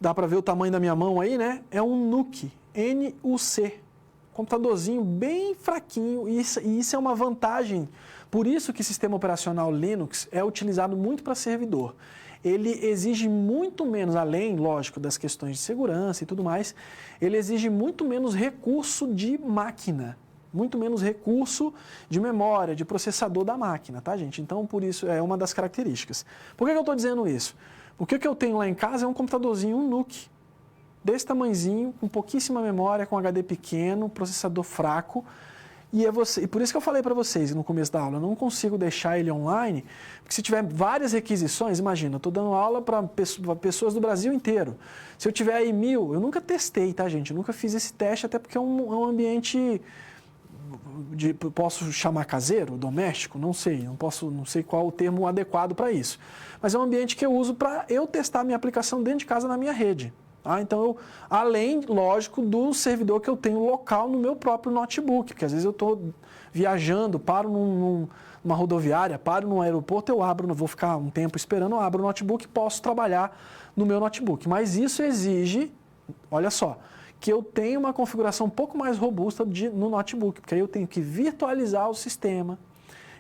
Dá para ver o tamanho da minha mão aí, né? É um NUC, N-U-C. Computadorzinho bem fraquinho, e isso é uma vantagem. Por isso que o sistema operacional Linux é utilizado muito para servidor. Ele exige muito menos, além, lógico, das questões de segurança e tudo mais, ele exige muito menos recurso de máquina, muito menos recurso de memória, de processador da máquina, tá, gente? Então, por isso, é uma das características. Por que eu estou dizendo isso? Porque o que eu tenho lá em casa é um computadorzinho, um NUC, desse tamanhozinho, com pouquíssima memória, com HD pequeno, processador fraco, e por isso que eu falei para vocês no começo da aula, eu não consigo deixar ele online, porque se tiver várias requisições, imagina, eu estou dando aula para pessoas do Brasil inteiro. Se eu tiver aí 1000, eu nunca testei, tá, gente? Eu nunca fiz esse teste, até porque é um ambiente, posso chamar caseiro, doméstico? Não sei, não sei qual o termo adequado para isso. Mas é um ambiente que eu uso para eu testar minha aplicação dentro de casa na minha rede. Então, além, lógico, do servidor que eu tenho local no meu próprio notebook, porque às vezes eu estou viajando, paro numa rodoviária, paro num aeroporto, vou ficar um tempo esperando, eu abro o notebook e posso trabalhar no meu notebook. Mas isso exige, olha só, que eu tenho uma configuração um pouco mais robusta no notebook, porque aí eu tenho que virtualizar o sistema,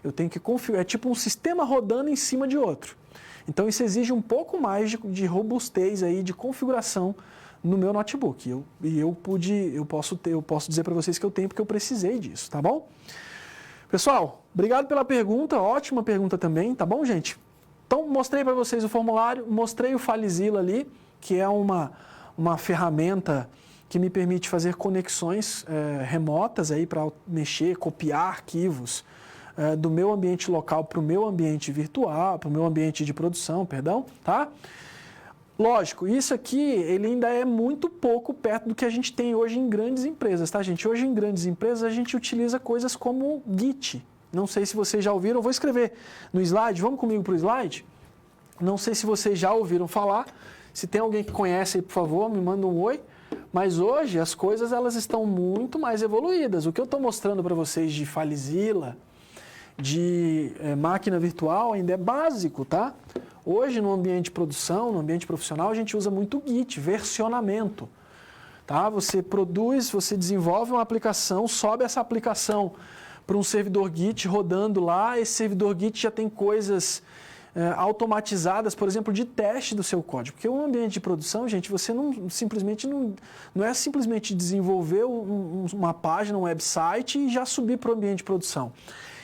eu tenho que configurar, é tipo um sistema rodando em cima de outro. Então isso exige um pouco mais de robustez aí, de configuração no meu notebook. Eu posso dizer para vocês que eu tenho porque eu precisei disso, tá bom? Pessoal, obrigado pela pergunta, ótima pergunta também, tá bom, gente? Então, mostrei para vocês o formulário, mostrei o FileZilla ali, que é uma ferramenta que me permite fazer conexões remotas aí para mexer, copiar arquivos do meu ambiente local para o meu ambiente virtual, para o meu ambiente de produção, perdão, tá? Lógico, isso aqui ele ainda é muito pouco perto do que a gente tem hoje em grandes empresas, tá, gente? Hoje em grandes empresas a gente utiliza coisas como Git. Não sei se vocês já ouviram, eu vou escrever no slide, vamos comigo para o slide? Não sei se vocês já ouviram falar, se tem alguém que conhece aí, por favor, me manda um oi. Mas hoje as coisas elas estão muito mais evoluídas. O que eu estou mostrando para vocês de FileZilla, de máquina virtual ainda é básico, tá? Hoje no ambiente de produção, no ambiente profissional, a gente usa muito Git, versionamento. Tá? Você produz, você desenvolve uma aplicação, sobe essa aplicação para um servidor Git rodando lá, esse servidor Git já tem coisas automatizadas, por exemplo, de teste do seu código. Porque um ambiente de produção, gente, você não é simplesmente desenvolver uma página, um website e já subir para o ambiente de produção.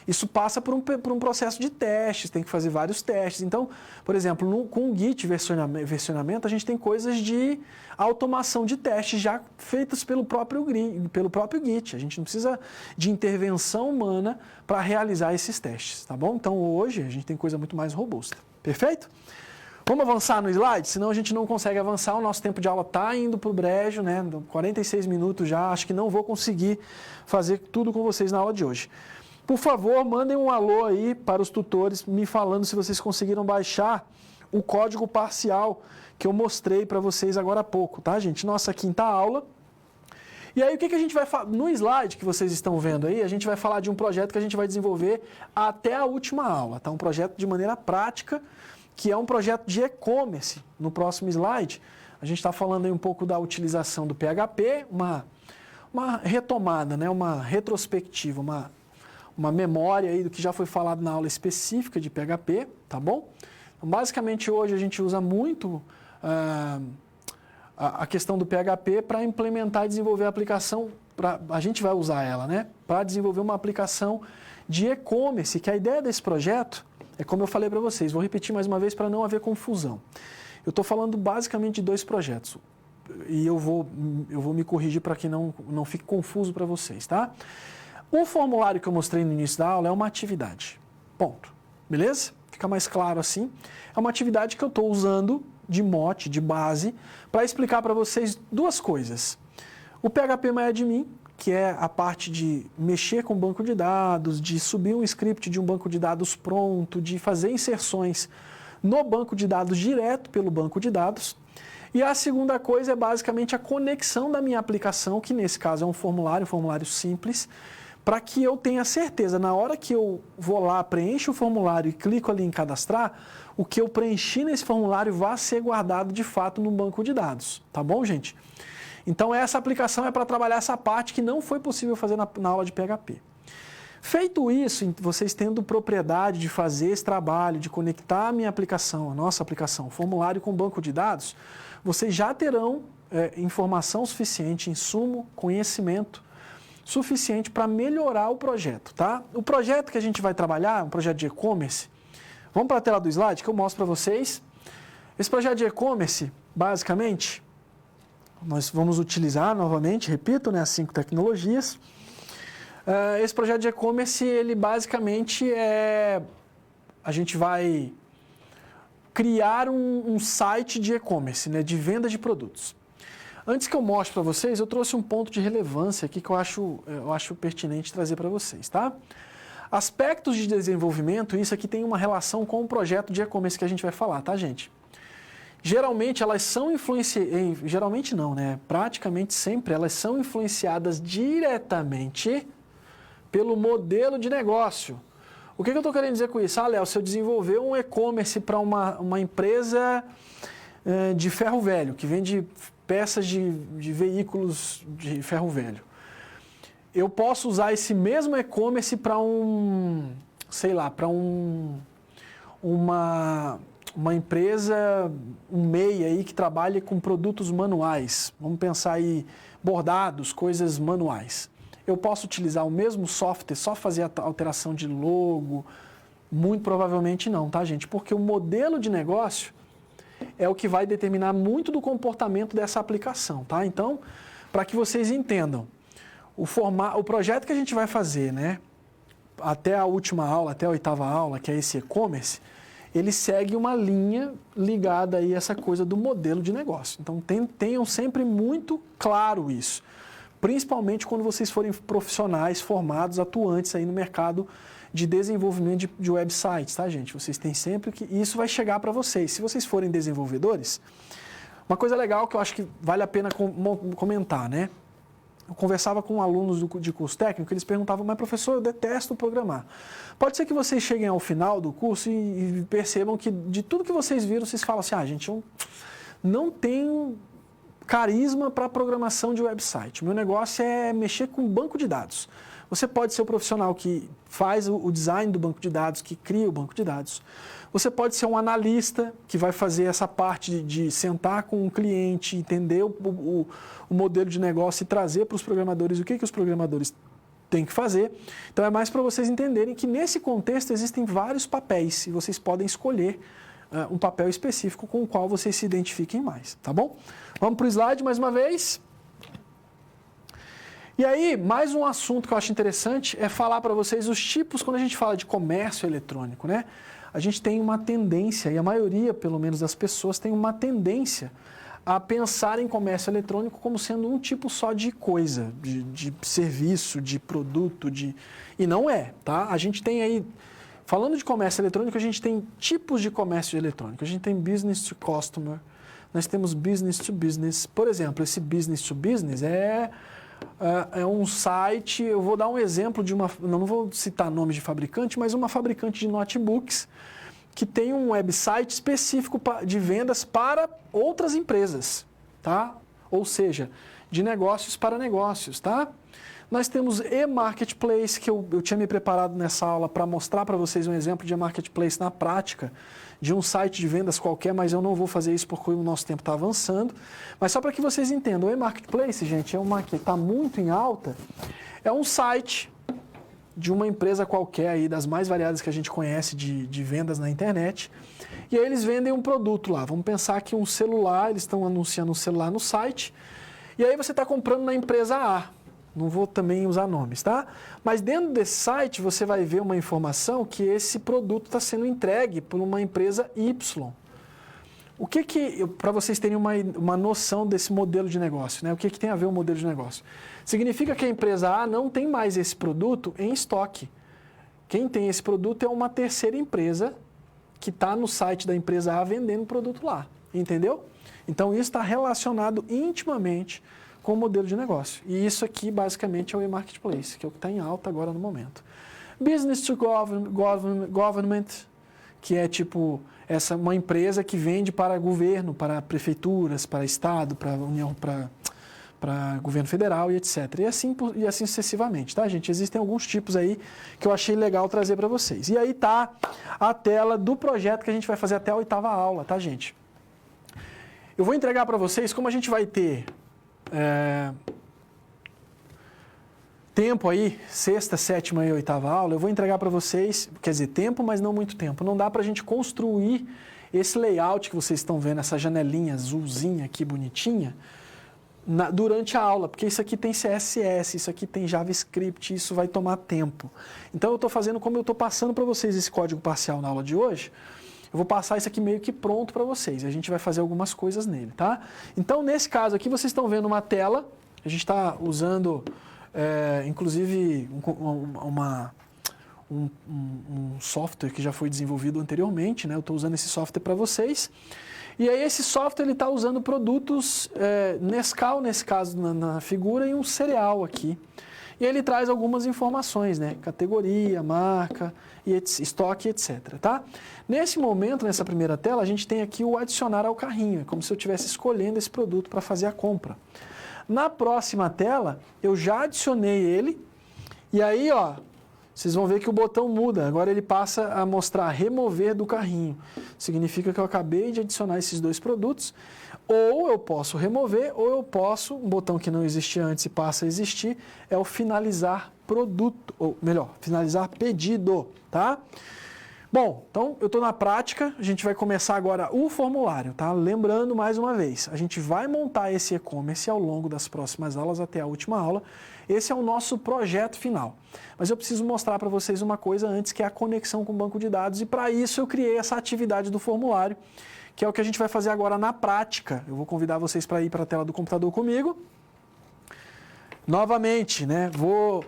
Isso passa por um processo de testes, tem que fazer vários testes. Então, por exemplo, com o Git versionamento, a gente tem coisas de automação de testes já feitas pelo próprio Git. A gente não precisa de intervenção humana para realizar esses testes, tá bom? Então, hoje, a gente tem coisa muito mais robusta. Perfeito? Vamos avançar no slide? Senão a gente não consegue avançar, o nosso tempo de aula está indo para o brejo, né? 46 minutos já, acho que não vou conseguir fazer tudo com vocês na aula de hoje. Por favor, mandem um alô aí para os tutores, me falando se vocês conseguiram baixar o código parcial que eu mostrei para vocês agora há pouco, tá, gente? Nossa quinta aula. E aí, o que a gente vai falar? No slide que vocês estão vendo aí, a gente vai falar de um projeto que a gente vai desenvolver até a última aula, tá? Um projeto de maneira prática, que é um projeto de e-commerce. No próximo slide, a gente está falando aí um pouco da utilização do PHP, uma retomada, né? Uma retrospectiva, uma memória aí do que já foi falado na aula específica de PHP, tá bom? Então, basicamente, hoje a gente usa muito a questão do PHP para implementar e desenvolver a aplicação, a gente vai usar ela, né? Para desenvolver uma aplicação de e-commerce, que a ideia desse projeto é como eu falei para vocês, vou repetir mais uma vez para não haver confusão. Eu estou falando basicamente de dois projetos e eu vou me corrigir para que não fique confuso para vocês, tá? O formulário que eu mostrei no início da aula é uma atividade, ponto, beleza? Fica mais claro assim. É uma atividade que eu estou usando de mote, de base, para explicar para vocês duas coisas. O PHPMyAdmin, que é a parte de mexer com o banco de dados, de subir um script de um banco de dados pronto, de fazer inserções no banco de dados direto pelo banco de dados. E a segunda coisa é basicamente a conexão da minha aplicação, que nesse caso é um formulário simples, para que eu tenha certeza, na hora que eu vou lá, preencho o formulário e clico ali em cadastrar, o que eu preenchi nesse formulário vai ser guardado de fato no banco de dados. Tá bom, gente? Então, essa aplicação é para trabalhar essa parte que não foi possível fazer na aula de PHP. Feito isso, vocês tendo propriedade de fazer esse trabalho, de conectar a minha aplicação, a nossa aplicação, o formulário com o banco de dados, vocês já terão informação suficiente, insumo, conhecimento suficiente para melhorar o projeto, tá? O projeto que a gente vai trabalhar, um projeto de e-commerce, vamos para a tela do slide que eu mostro para vocês. Esse projeto de e-commerce, basicamente, nós vamos utilizar novamente, repito, né, as 5 tecnologias. Esse projeto de e-commerce, ele basicamente a gente vai criar um site de e-commerce, né, de venda de produtos. Antes que eu mostre para vocês, eu trouxe um ponto de relevância aqui que eu acho pertinente trazer para vocês, tá? Aspectos de desenvolvimento, isso aqui tem uma relação com o projeto de e-commerce que a gente vai falar, tá, gente? Geralmente elas são geralmente não, né? Praticamente sempre elas são influenciadas diretamente pelo modelo de negócio. O que eu estou querendo dizer com isso? Léo, se eu desenvolver um e-commerce para uma empresa de ferro velho, que vende peças de veículos de ferro velho. Eu posso usar esse mesmo e-commerce para uma empresa, um MEI aí que trabalha com produtos manuais. Vamos pensar aí, bordados, coisas manuais. Eu posso utilizar o mesmo software, só fazer a alteração de logo? Muito provavelmente não, tá, gente? Porque o modelo de negócio é o que vai determinar muito do comportamento dessa aplicação, tá? Então, para que vocês entendam, o projeto que a gente vai fazer, né, até a última aula, até a 8ª aula, que é esse e-commerce, ele segue uma linha ligada aí a essa coisa do modelo de negócio. Então, tenham sempre muito claro isso, principalmente quando vocês forem profissionais formados, atuantes aí no mercado de desenvolvimento de websites, tá, gente? Vocês têm sempre que... Isso vai chegar para vocês. Se vocês forem desenvolvedores, uma coisa legal que eu acho que vale a pena comentar, né? Eu conversava com alunos de curso técnico, eles perguntavam, mas professor, eu detesto programar. Pode ser que vocês cheguem ao final do curso e percebam que de tudo que vocês viram, vocês falam assim, gente, eu não tenho carisma para programação de website. Meu negócio é mexer com banco de dados. Você pode ser o profissional que faz o design do banco de dados, que cria o banco de dados. Você pode ser um analista que vai fazer essa parte de sentar com um cliente, entender o modelo de negócio e trazer para os programadores o que os programadores têm que fazer. Então é mais para vocês entenderem que nesse contexto existem vários papéis e vocês podem escolher um papel específico com o qual vocês se identifiquem mais, tá bom? Vamos para o slide mais uma vez. E aí, mais um assunto que eu acho interessante é falar para vocês os tipos, quando a gente fala de comércio eletrônico, né? A gente tem uma tendência, e a maioria, pelo menos, das pessoas tem uma tendência a pensar em comércio eletrônico como sendo um tipo só de coisa, de serviço, de produto, e não é, tá? A gente tem aí, falando de comércio eletrônico, a gente tem tipos de comércio eletrônico. A gente tem business to customer, nós temos business to business. Por exemplo, esse business to business é um site, eu vou dar um exemplo de não vou citar nomes de fabricante, mas uma fabricante de notebooks que tem um website específico de vendas para outras empresas, tá? Ou seja, de negócios para negócios, tá? Nós temos e-marketplace, que eu tinha me preparado nessa aula para mostrar para vocês um exemplo de e-marketplace na prática, de um site de vendas qualquer, mas eu não vou fazer isso porque o nosso tempo está avançando. Mas só para que vocês entendam, o e-marketplace, gente, é uma que está muito em alta, é um site de uma empresa qualquer aí, das mais variadas que a gente conhece de vendas na internet, e aí eles vendem um produto lá. Vamos pensar que um celular, eles estão anunciando um celular no site, e aí você está comprando na empresa A. Não vou também usar nomes, tá? Mas dentro desse site você vai ver uma informação que esse produto está sendo entregue por uma empresa Y. O que para vocês terem uma noção desse modelo de negócio, né? O que tem a ver o modelo de negócio? Significa que a empresa A não tem mais esse produto em estoque. Quem tem esse produto é uma terceira empresa que está no site da empresa A vendendo o produto lá, entendeu? Então isso está relacionado intimamente com o modelo de negócio. E isso aqui, basicamente, é o e-marketplace, que é o que está em alta agora no momento. Business to government, que é tipo uma empresa que vende para governo, para prefeituras, para estado, para União, para governo federal e etc. E assim sucessivamente, tá, gente? Existem alguns tipos aí que eu achei legal trazer para vocês. E aí tá a tela do projeto que a gente vai fazer até a 8ª aula, tá, gente? Eu vou entregar para vocês, como a gente vai ter tempo aí, 6ª, 7ª e 8ª aula, eu vou entregar para vocês, quer dizer, tempo, mas não muito tempo. Não dá para a gente construir esse layout que vocês estão vendo, essa janelinha azulzinha aqui, bonitinha, durante a aula, porque isso aqui tem CSS, isso aqui tem JavaScript, isso vai tomar tempo. Então eu estou fazendo como eu estou passando para vocês esse código parcial na aula de hoje, eu vou passar isso aqui meio que pronto para vocês. A gente vai fazer algumas coisas nele, tá? Então, nesse caso aqui, vocês estão vendo uma tela. A gente está usando, inclusive, um software que já foi desenvolvido anteriormente, né? Eu estou usando esse software para vocês. E aí, esse software ele está usando produtos Nescau, nesse caso, na figura, e um cereal aqui. E ele traz algumas informações, né? Categoria, marca, estoque, etc. Tá? Nesse momento, nessa primeira tela, a gente tem aqui o adicionar ao carrinho. É como se eu estivesse escolhendo esse produto para fazer a compra. Na próxima tela, eu já adicionei ele. E aí, ó, vocês vão ver que o botão muda. Agora ele passa a mostrar remover do carrinho. Significa que eu acabei de adicionar esses dois produtos. Ou eu posso remover, ou eu posso, um botão que não existia antes e passa a existir, é o finalizar produto, ou melhor, finalizar pedido, tá? Bom, então eu estou na prática, a gente vai começar agora o formulário, tá? Lembrando mais uma vez, a gente vai montar esse e-commerce ao longo das próximas aulas até a última aula. Esse é o nosso projeto final. Mas eu preciso mostrar para vocês uma coisa antes, que é a conexão com o banco de dados, e para isso eu criei essa atividade do formulário, que é o que a gente vai fazer agora na prática. Eu vou convidar vocês para ir para a tela do computador comigo. Novamente, né? Vou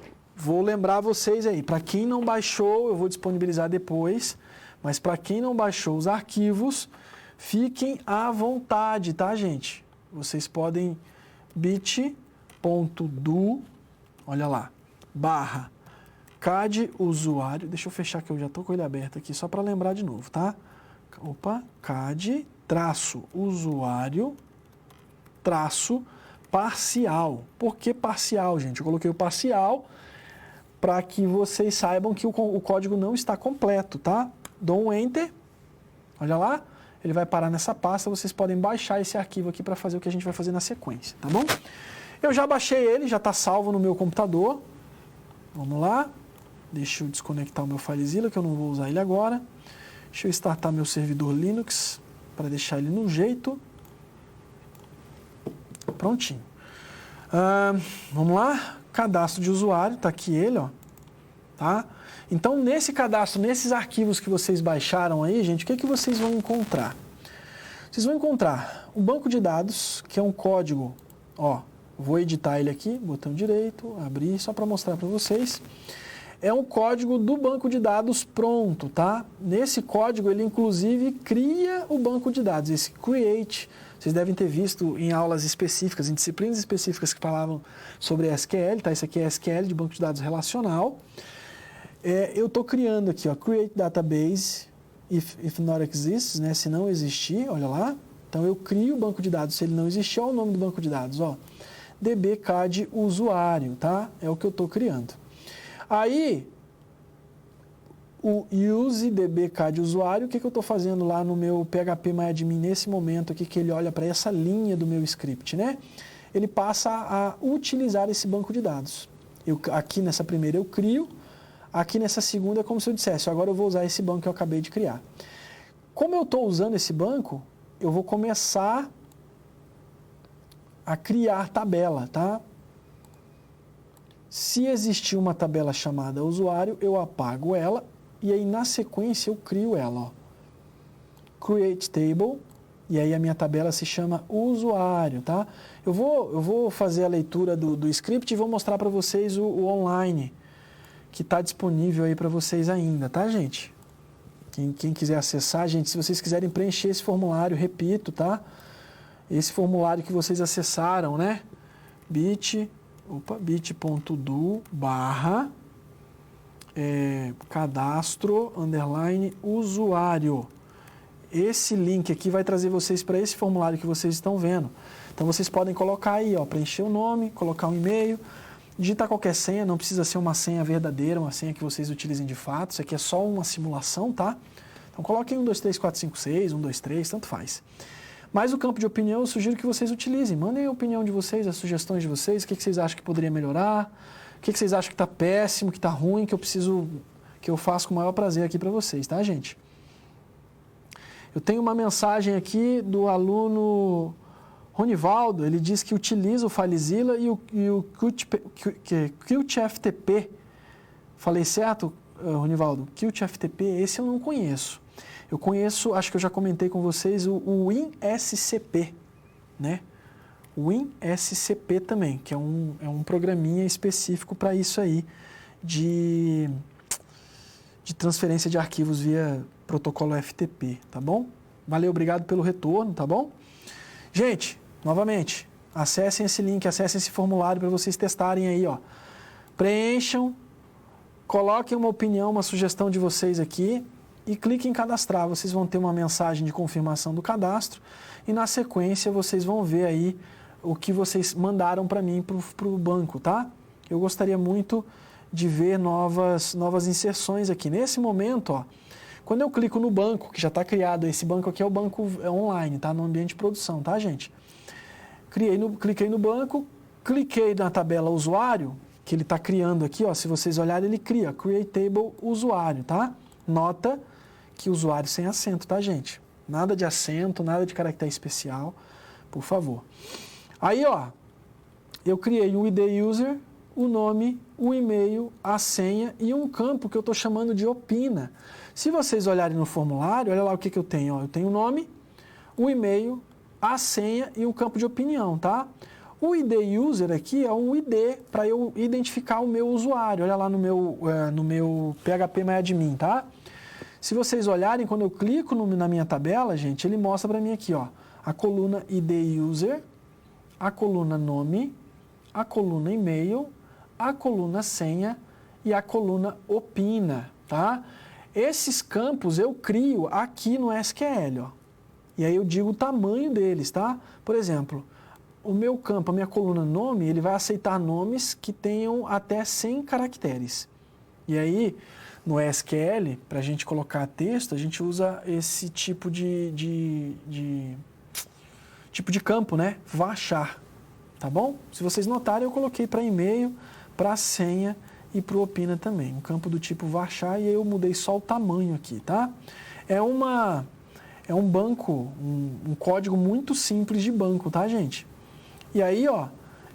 lembrar vocês aí, para quem não baixou, eu vou disponibilizar depois, mas para quem não baixou os arquivos, fiquem à vontade, tá, gente? Vocês podem bit.do, olha lá, /CAD usuário, deixa eu fechar que eu já estou com ele aberto aqui, só para lembrar de novo, tá? Opa, CAD, usuário, parcial. Por que parcial, gente? Eu coloquei o parcial para que vocês saibam que o código não está completo, tá? Dou um Enter, olha lá, ele vai parar nessa pasta, vocês podem baixar esse arquivo aqui para fazer o que a gente vai fazer na sequência, tá bom? Eu já baixei ele, já está salvo no meu computador. Vamos lá, deixa eu desconectar o meu FileZilla, que eu não vou usar ele agora. Deixa eu startar meu servidor Linux, para deixar ele no jeito. Prontinho. Vamos lá, cadastro de usuário, está aqui ele, ó. Tá? Então, nesse cadastro, nesses arquivos que vocês baixaram aí, gente, o que vocês vão encontrar? Vocês vão encontrar um banco de dados, que é um código, ó, vou editar ele aqui, botão direito, abrir, só para mostrar para vocês. É um código do banco de dados pronto, tá? Nesse código, ele inclusive cria o banco de dados, esse create. Vocês devem ter visto em aulas específicas, em disciplinas específicas que falavam sobre SQL, tá? Esse aqui é SQL, de banco de dados relacional. Eu estou criando aqui, ó, create database, if not exists, né? Se não existir, olha lá. Então, eu crio o banco de dados, se ele não existir, olha o nome do banco de dados, ó. dbcad usuário, tá? É o que eu estou criando. Aí, o use dbcad usuário, o que eu estou fazendo lá no meu phpMyAdmin nesse momento aqui, que ele olha para essa linha do meu script, né? Ele passa a utilizar esse banco de dados. Aqui nessa primeira eu crio, aqui nessa segunda é como se eu dissesse, agora eu vou usar esse banco que eu acabei de criar. Como eu estou usando esse banco, eu vou começar a criar tabela, tá? Se existir uma tabela chamada usuário, eu apago ela e aí na sequência eu crio ela, ó. Create table, e aí a minha tabela se chama usuário, tá? Eu vou fazer a leitura do script e vou mostrar para vocês o online, que está disponível aí para vocês ainda, tá, gente? Quem quiser acessar, gente, se vocês quiserem preencher esse formulário, repito, tá? Esse formulário que vocês acessaram, né? bit.do cadastro _usuário. Esse link aqui vai trazer vocês para esse formulário que vocês estão vendo. Então, vocês podem colocar aí, ó, preencher o nome, colocar um e-mail, digitar qualquer senha, não precisa ser uma senha verdadeira, uma senha que vocês utilizem de fato, isso aqui é só uma simulação, tá? Então, coloquem 1, 2, 3, 4, 5, 6, 1, 2, 3, tanto faz. Mas o campo de opinião eu sugiro que vocês utilizem. Mandem a opinião de vocês, as sugestões de vocês, o que vocês acham que poderia melhorar, o que vocês acham que está péssimo, que está ruim, que eu faço com o maior prazer aqui para vocês, tá, gente? Eu tenho uma mensagem aqui do aluno Ronivaldo, ele diz que utiliza o FileZilla e o QtFTP. Falei certo, Ronivaldo? QtFTP, esse eu não conheço. Eu conheço, acho que eu já comentei com vocês, o WinSCP, né? O WinSCP também, que é um programinha específico para isso aí, de transferência de arquivos via protocolo FTP, tá bom? Valeu, obrigado pelo retorno, tá bom? Gente, novamente, acessem esse link, acessem esse formulário para vocês testarem aí, ó. preencham, coloquem uma opinião, uma sugestão de vocês aqui e cliquem em cadastrar. Vocês vão ter uma mensagem de confirmação do cadastro e na sequência vocês vão ver aí o que vocês mandaram para mim para o banco, tá? Eu gostaria muito de ver novas inserções aqui. Nesse momento, ó, quando eu clico no banco, que já está criado, esse banco aqui é o banco online, tá? No ambiente de produção, tá, gente? Cliquei no banco, cliquei na tabela usuário, que ele está criando aqui, ó, se vocês olharem, ele cria Create Table usuário, tá? Nota que usuário sem acento, tá, gente? Nada de acento, nada de caractere especial, por favor. Aí, ó, eu criei um ID User, o nome, o e-mail, a senha e um campo que eu estou chamando de opina. Se vocês olharem no formulário, olha lá o que eu tenho. Ó. Eu tenho o nome, o e-mail, a senha e um campo de opinião, tá? O ID User aqui é um ID para eu identificar o meu usuário. Olha lá no meu PHPMyAdmin, tá? Se vocês olharem, quando eu clico na minha tabela, gente, ele mostra para mim aqui, ó, a coluna ID User, a coluna nome, a coluna e-mail, a coluna senha e a coluna opina, tá? Esses campos eu crio aqui no SQL, ó. E aí eu digo o tamanho deles, tá? Por exemplo, o meu campo, a minha coluna nome, ele vai aceitar nomes que tenham até 100 caracteres. E aí, no SQL, para a gente colocar texto, a gente usa esse tipo de campo, né? Varchar, tá bom? Se vocês notarem, eu coloquei para e-mail, para senha e para o opina também. Um campo do tipo varchar e eu mudei só o tamanho aqui, tá? É um banco, um código muito simples de banco, tá, gente? E aí, ó,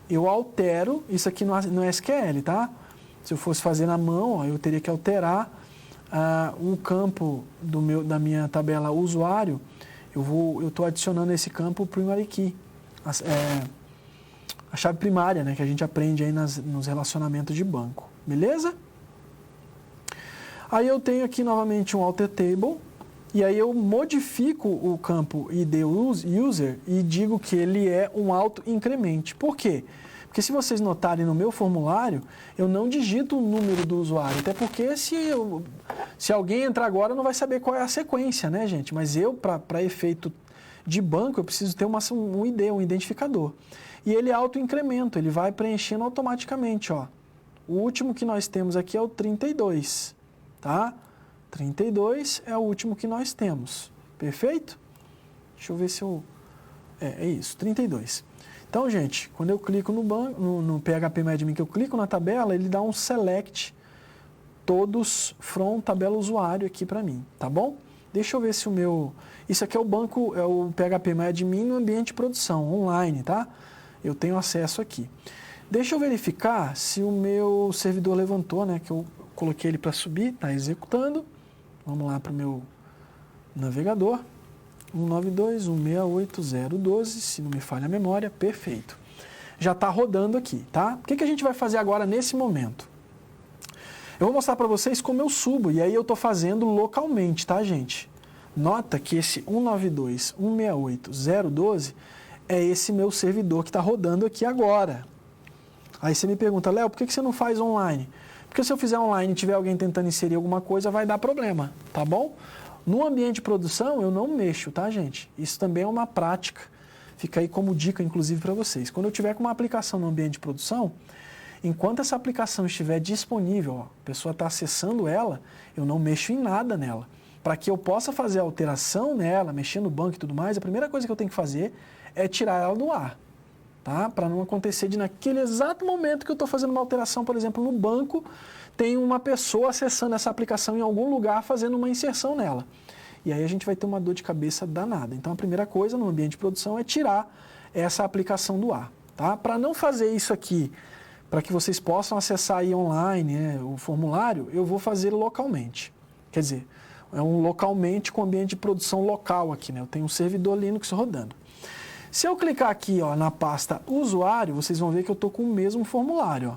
eu altero isso aqui no SQL, tá? Se eu fosse fazer na mão, ó, eu teria que alterar um campo da minha tabela usuário. Eu estou adicionando esse campo primary key, a chave primária, né, que a gente aprende aí nos relacionamentos de banco, beleza? Aí eu tenho aqui novamente um alter table, e aí eu modifico o campo ID User e digo que ele é um auto-incremente. Por quê? Porque se vocês notarem no meu formulário, eu não digito o número do usuário, até porque se alguém entrar agora não vai saber qual é a sequência, né, gente? Mas eu, para efeito de banco, eu preciso ter um ID, um identificador. E ele auto-incrementa, ele vai preenchendo automaticamente, ó. O último que nós temos aqui é o 32, tá? 32 é o último que nós temos, perfeito? Deixa eu ver se eu... É isso, 32. Então, gente, quando eu clico no PHPMyAdmin, que eu clico na tabela, ele dá um select todos from tabela usuário aqui para mim, tá bom? Deixa eu ver se o meu... Isso aqui é o banco, é o PHPMyAdmin no ambiente de produção, online, tá? Eu tenho acesso aqui. Deixa eu verificar se o meu servidor levantou, né? Que eu coloquei ele para subir, está executando. Vamos lá para o meu navegador. 192.168.0.12, se não me falha a memória, perfeito. Já está rodando aqui, tá? O que a gente vai fazer agora nesse momento? Eu vou mostrar para vocês como eu subo, e aí eu estou fazendo localmente, tá, gente? Nota que esse 192.168.0.12 é esse meu servidor que está rodando aqui agora. Aí você me pergunta, Léo, por que você não faz online? Porque se eu fizer online e tiver alguém tentando inserir alguma coisa, vai dar problema, tá bom? No ambiente de produção, eu não mexo, tá, gente? Isso também é uma prática. Fica aí como dica, inclusive, para vocês. Quando eu tiver com uma aplicação no ambiente de produção, enquanto essa aplicação estiver disponível, ó, a pessoa está acessando ela, eu não mexo em nada nela. Para que eu possa fazer a alteração nela, mexer no banco e tudo mais, a primeira coisa que eu tenho que fazer é tirar ela do ar. Tá? Para não acontecer de naquele exato momento que eu estou fazendo uma alteração, por exemplo, no banco, tem uma pessoa acessando essa aplicação em algum lugar, fazendo uma inserção nela. E aí a gente vai ter uma dor de cabeça danada. Então a primeira coisa no ambiente de produção é tirar essa aplicação do ar. Tá? Para não fazer isso aqui, para que vocês possam acessar aí online, né, o formulário, eu vou fazer localmente. Quer dizer, é um localmente com ambiente de produção local aqui, né? Eu tenho um servidor Linux rodando. Se eu clicar aqui, ó, na pasta usuário, vocês vão ver que eu estou com o mesmo formulário.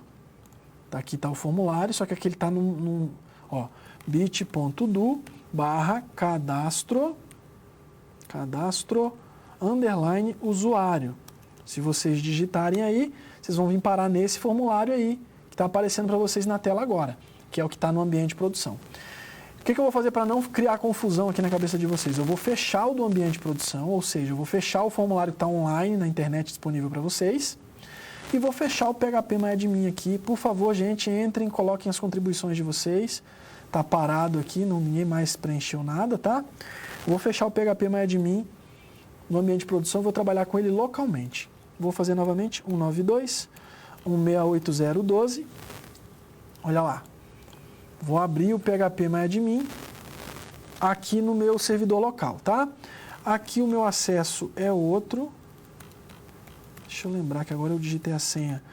Ó. Aqui está o formulário, só que aqui ele está no bit.do/cadastro _usuário. Se vocês digitarem aí, vocês vão vir parar nesse formulário aí, que está aparecendo para vocês na tela agora, que é o que está no ambiente de produção. O que eu vou fazer para não criar confusão aqui na cabeça de vocês? Eu vou fechar o do ambiente de produção, ou seja, eu vou fechar o formulário que está online na internet disponível para vocês e vou fechar o PHP MyAdmin aqui. Por favor, gente, entrem, coloquem as contribuições de vocês. Está parado aqui, ninguém mais preencheu nada, tá? Eu vou fechar o PHP MyAdmin no ambiente de produção, vou trabalhar com ele localmente. Vou fazer novamente 192.168.0.12. Olha lá. Vou abrir o PHP MyAdmin aqui no meu servidor local, tá? Aqui o meu acesso é outro. Deixa eu lembrar que agora eu digitei a senha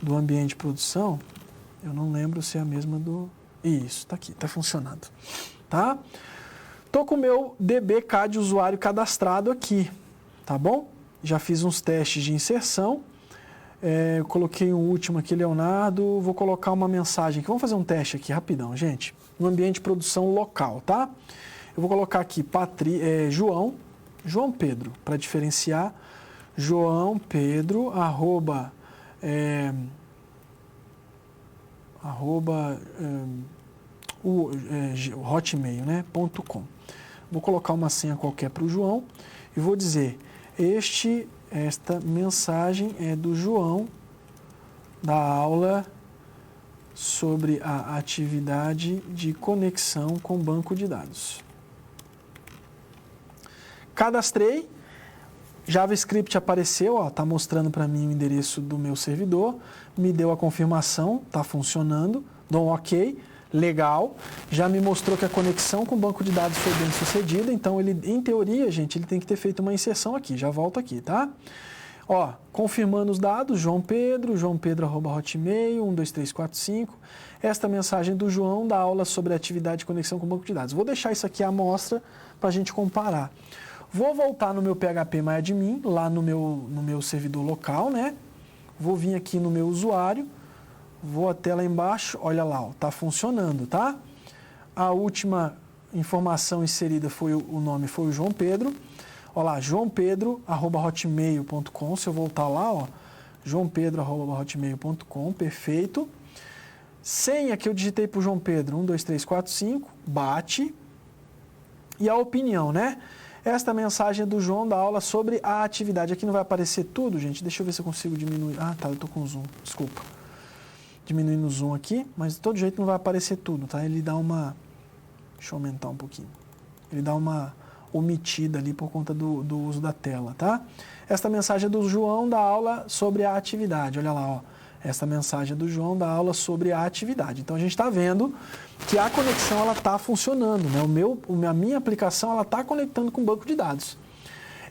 do ambiente de produção. Eu não lembro se é a mesma do... Isso, tá aqui, tá funcionando, tá? Tô com o meu DBK de usuário cadastrado aqui, tá bom? Já fiz uns testes de inserção. Eu coloquei um último aqui, Leonardo. Vou colocar uma mensagem aqui. Vamos fazer um teste aqui, rapidão, gente. No ambiente de produção local, tá? Eu vou colocar aqui João Pedro, para diferenciar. João Pedro, hotmail, né, .com. Vou colocar uma senha qualquer para o João e vou dizer, esta mensagem é do João, da aula sobre a atividade de conexão com banco de dados. Cadastrei, JavaScript apareceu, ó, tá mostrando para mim o endereço do meu servidor, me deu a confirmação, tá funcionando, dou um OK, legal, já me mostrou que a conexão com o banco de dados foi bem sucedida, então ele, em teoria, gente, ele tem que ter feito uma inserção aqui, já volto aqui, tá? Ó, confirmando os dados, João Pedro @hotmail, 12345, esta mensagem do João da aula sobre atividade de conexão com o banco de dados. Vou deixar isso aqui à amostra para a gente comparar. Vou voltar no meu PHP MyAdmin, lá no meu servidor local, né? Vou vir aqui no meu usuário, vou até lá embaixo, olha lá, ó, tá funcionando, tá? A última informação inserida foi o nome, foi o João Pedro. Olha lá, joaopedro@hotmail.com, se eu voltar lá, ó, joaopedro@hotmail.com, perfeito. Senha que eu digitei para o João Pedro, 12345, bate. E a opinião, né? Esta mensagem é do João da aula sobre a atividade. Aqui não vai aparecer tudo, gente. Deixa eu ver se eu consigo diminuir. Ah, tá, eu tô com zoom, desculpa. Diminuindo o zoom aqui, mas de todo jeito não vai aparecer tudo, tá? Ele dá uma... Deixa eu aumentar um pouquinho. Ele dá uma omitida ali por conta do uso da tela, tá? Esta mensagem é do João da aula sobre a atividade. Olha lá, ó. Esta mensagem é do João da aula sobre a atividade. Então a gente está vendo que a conexão ela está funcionando, né? A minha aplicação ela está conectando com o banco de dados.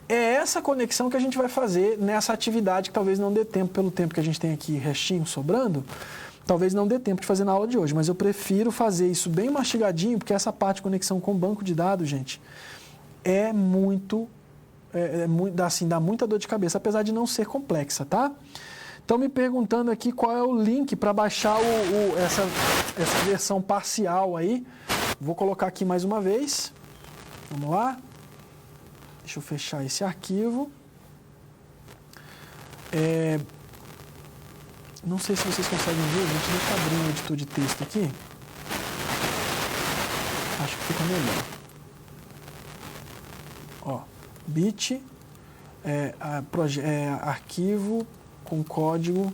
É essa conexão que a gente vai fazer nessa atividade que talvez não dê tempo, pelo tempo que a gente tem aqui restinho sobrando, talvez não dê tempo de fazer na aula de hoje, mas eu prefiro fazer isso bem mastigadinho, porque essa parte de conexão com o banco de dados, gente, assim, dá muita dor de cabeça, apesar de não ser complexa, tá? Estão me perguntando aqui qual é o link para baixar essa versão parcial aí. Vou colocar aqui mais uma vez. Vamos lá. Deixa eu fechar esse arquivo. Não sei se vocês conseguem ver, gente. Deixa eu abrir um editor de texto aqui. Acho que fica melhor. Ó, bit, arquivo com código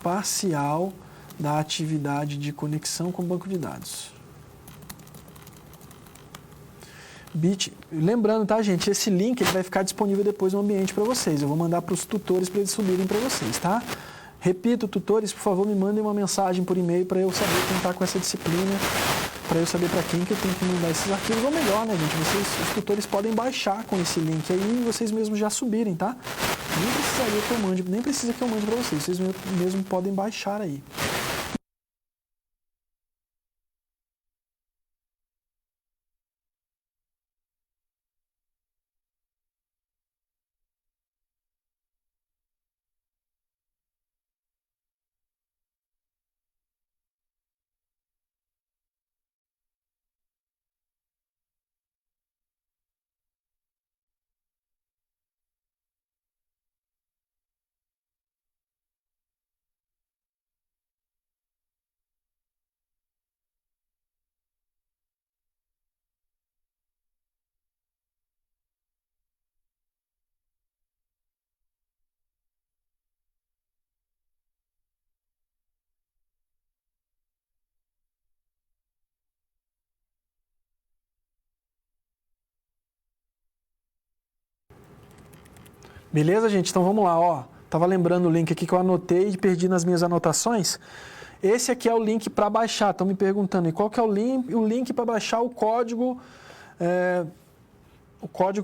parcial da atividade de conexão com o banco de dados. Lembrando, tá, gente? Esse link ele vai ficar disponível depois no ambiente para vocês. Eu vou mandar para os tutores para eles subirem para vocês, tá? Repito, tutores, por favor, me mandem uma mensagem por e-mail para eu saber quem está com essa disciplina, para eu saber para quem que eu tenho que mandar esses arquivos. Ou melhor, né, gente? Os tutores podem baixar com esse link aí e vocês mesmos já subirem, tá? Nem precisaria que eu mande, nem precisa que eu mande para vocês. Vocês mesmo podem baixar aí. Beleza, gente? Então vamos lá, ó. Tava lembrando o link aqui que eu anotei e perdi nas minhas anotações. Esse aqui é o link para baixar. Estão me perguntando, e qual que é o link para baixar o código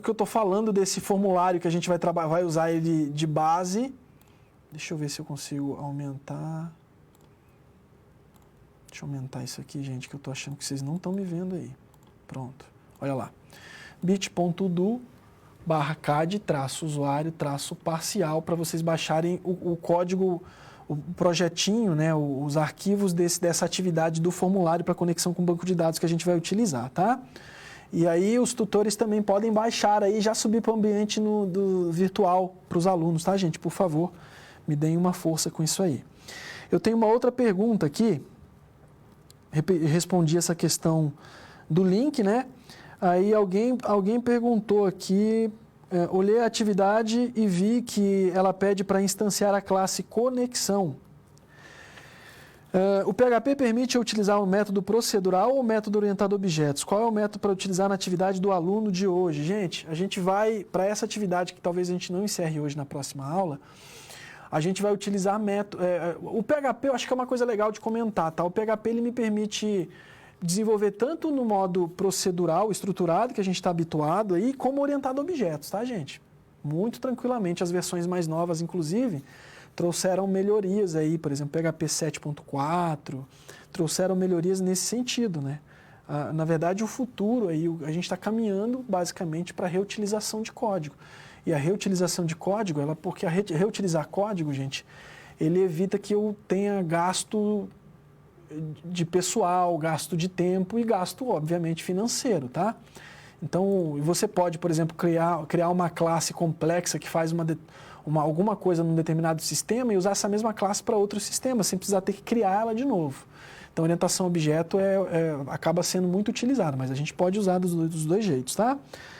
que eu estou falando desse formulário que a gente vai usar ele de base. Deixa eu ver se eu consigo aumentar. Deixa eu aumentar isso aqui, gente, que eu estou achando que vocês não estão me vendo aí. Pronto. Olha lá. bit.do/cad-usuário-parcial para vocês baixarem o código, o projetinho, né, os arquivos dessa atividade do formulário para conexão com o banco de dados que a gente vai utilizar, tá? E aí os tutores também podem baixar aí e já subir para o ambiente do virtual para os alunos, tá, gente? Por favor, me deem uma força com isso aí. Eu tenho uma outra pergunta aqui. Respondi essa questão do link, né? Aí alguém perguntou aqui, olhei a atividade e vi que ela pede para instanciar a classe conexão. O PHP permite utilizar o método procedural ou o método orientado a objetos? Qual é o método para utilizar na atividade do aluno de hoje? Gente, a gente vai, para essa atividade que talvez a gente não encerre hoje na próxima aula, a gente vai utilizar método... o PHP eu acho que é uma coisa legal de comentar, tá? O PHP ele me permite desenvolver tanto no modo procedural, estruturado, que a gente está habituado aí, como orientado a objetos, tá, gente? Muito tranquilamente. As versões mais novas, inclusive, trouxeram melhorias aí, por exemplo, PHP 7.4, trouxeram melhorias nesse sentido, né? Na verdade, o futuro aí, a gente está caminhando basicamente para a reutilização de código. E a reutilização de código, porque reutilizar código, gente, ele evita que eu tenha gasto de pessoal, gasto de tempo e gasto, obviamente, financeiro, tá? Então, você pode, por exemplo, criar uma classe complexa que faz alguma coisa num determinado sistema e usar essa mesma classe para outro sistema, sem precisar ter que criar ela de novo. Então, orientação a objeto acaba sendo muito utilizada, mas a gente pode usar dos dois jeitos, tá?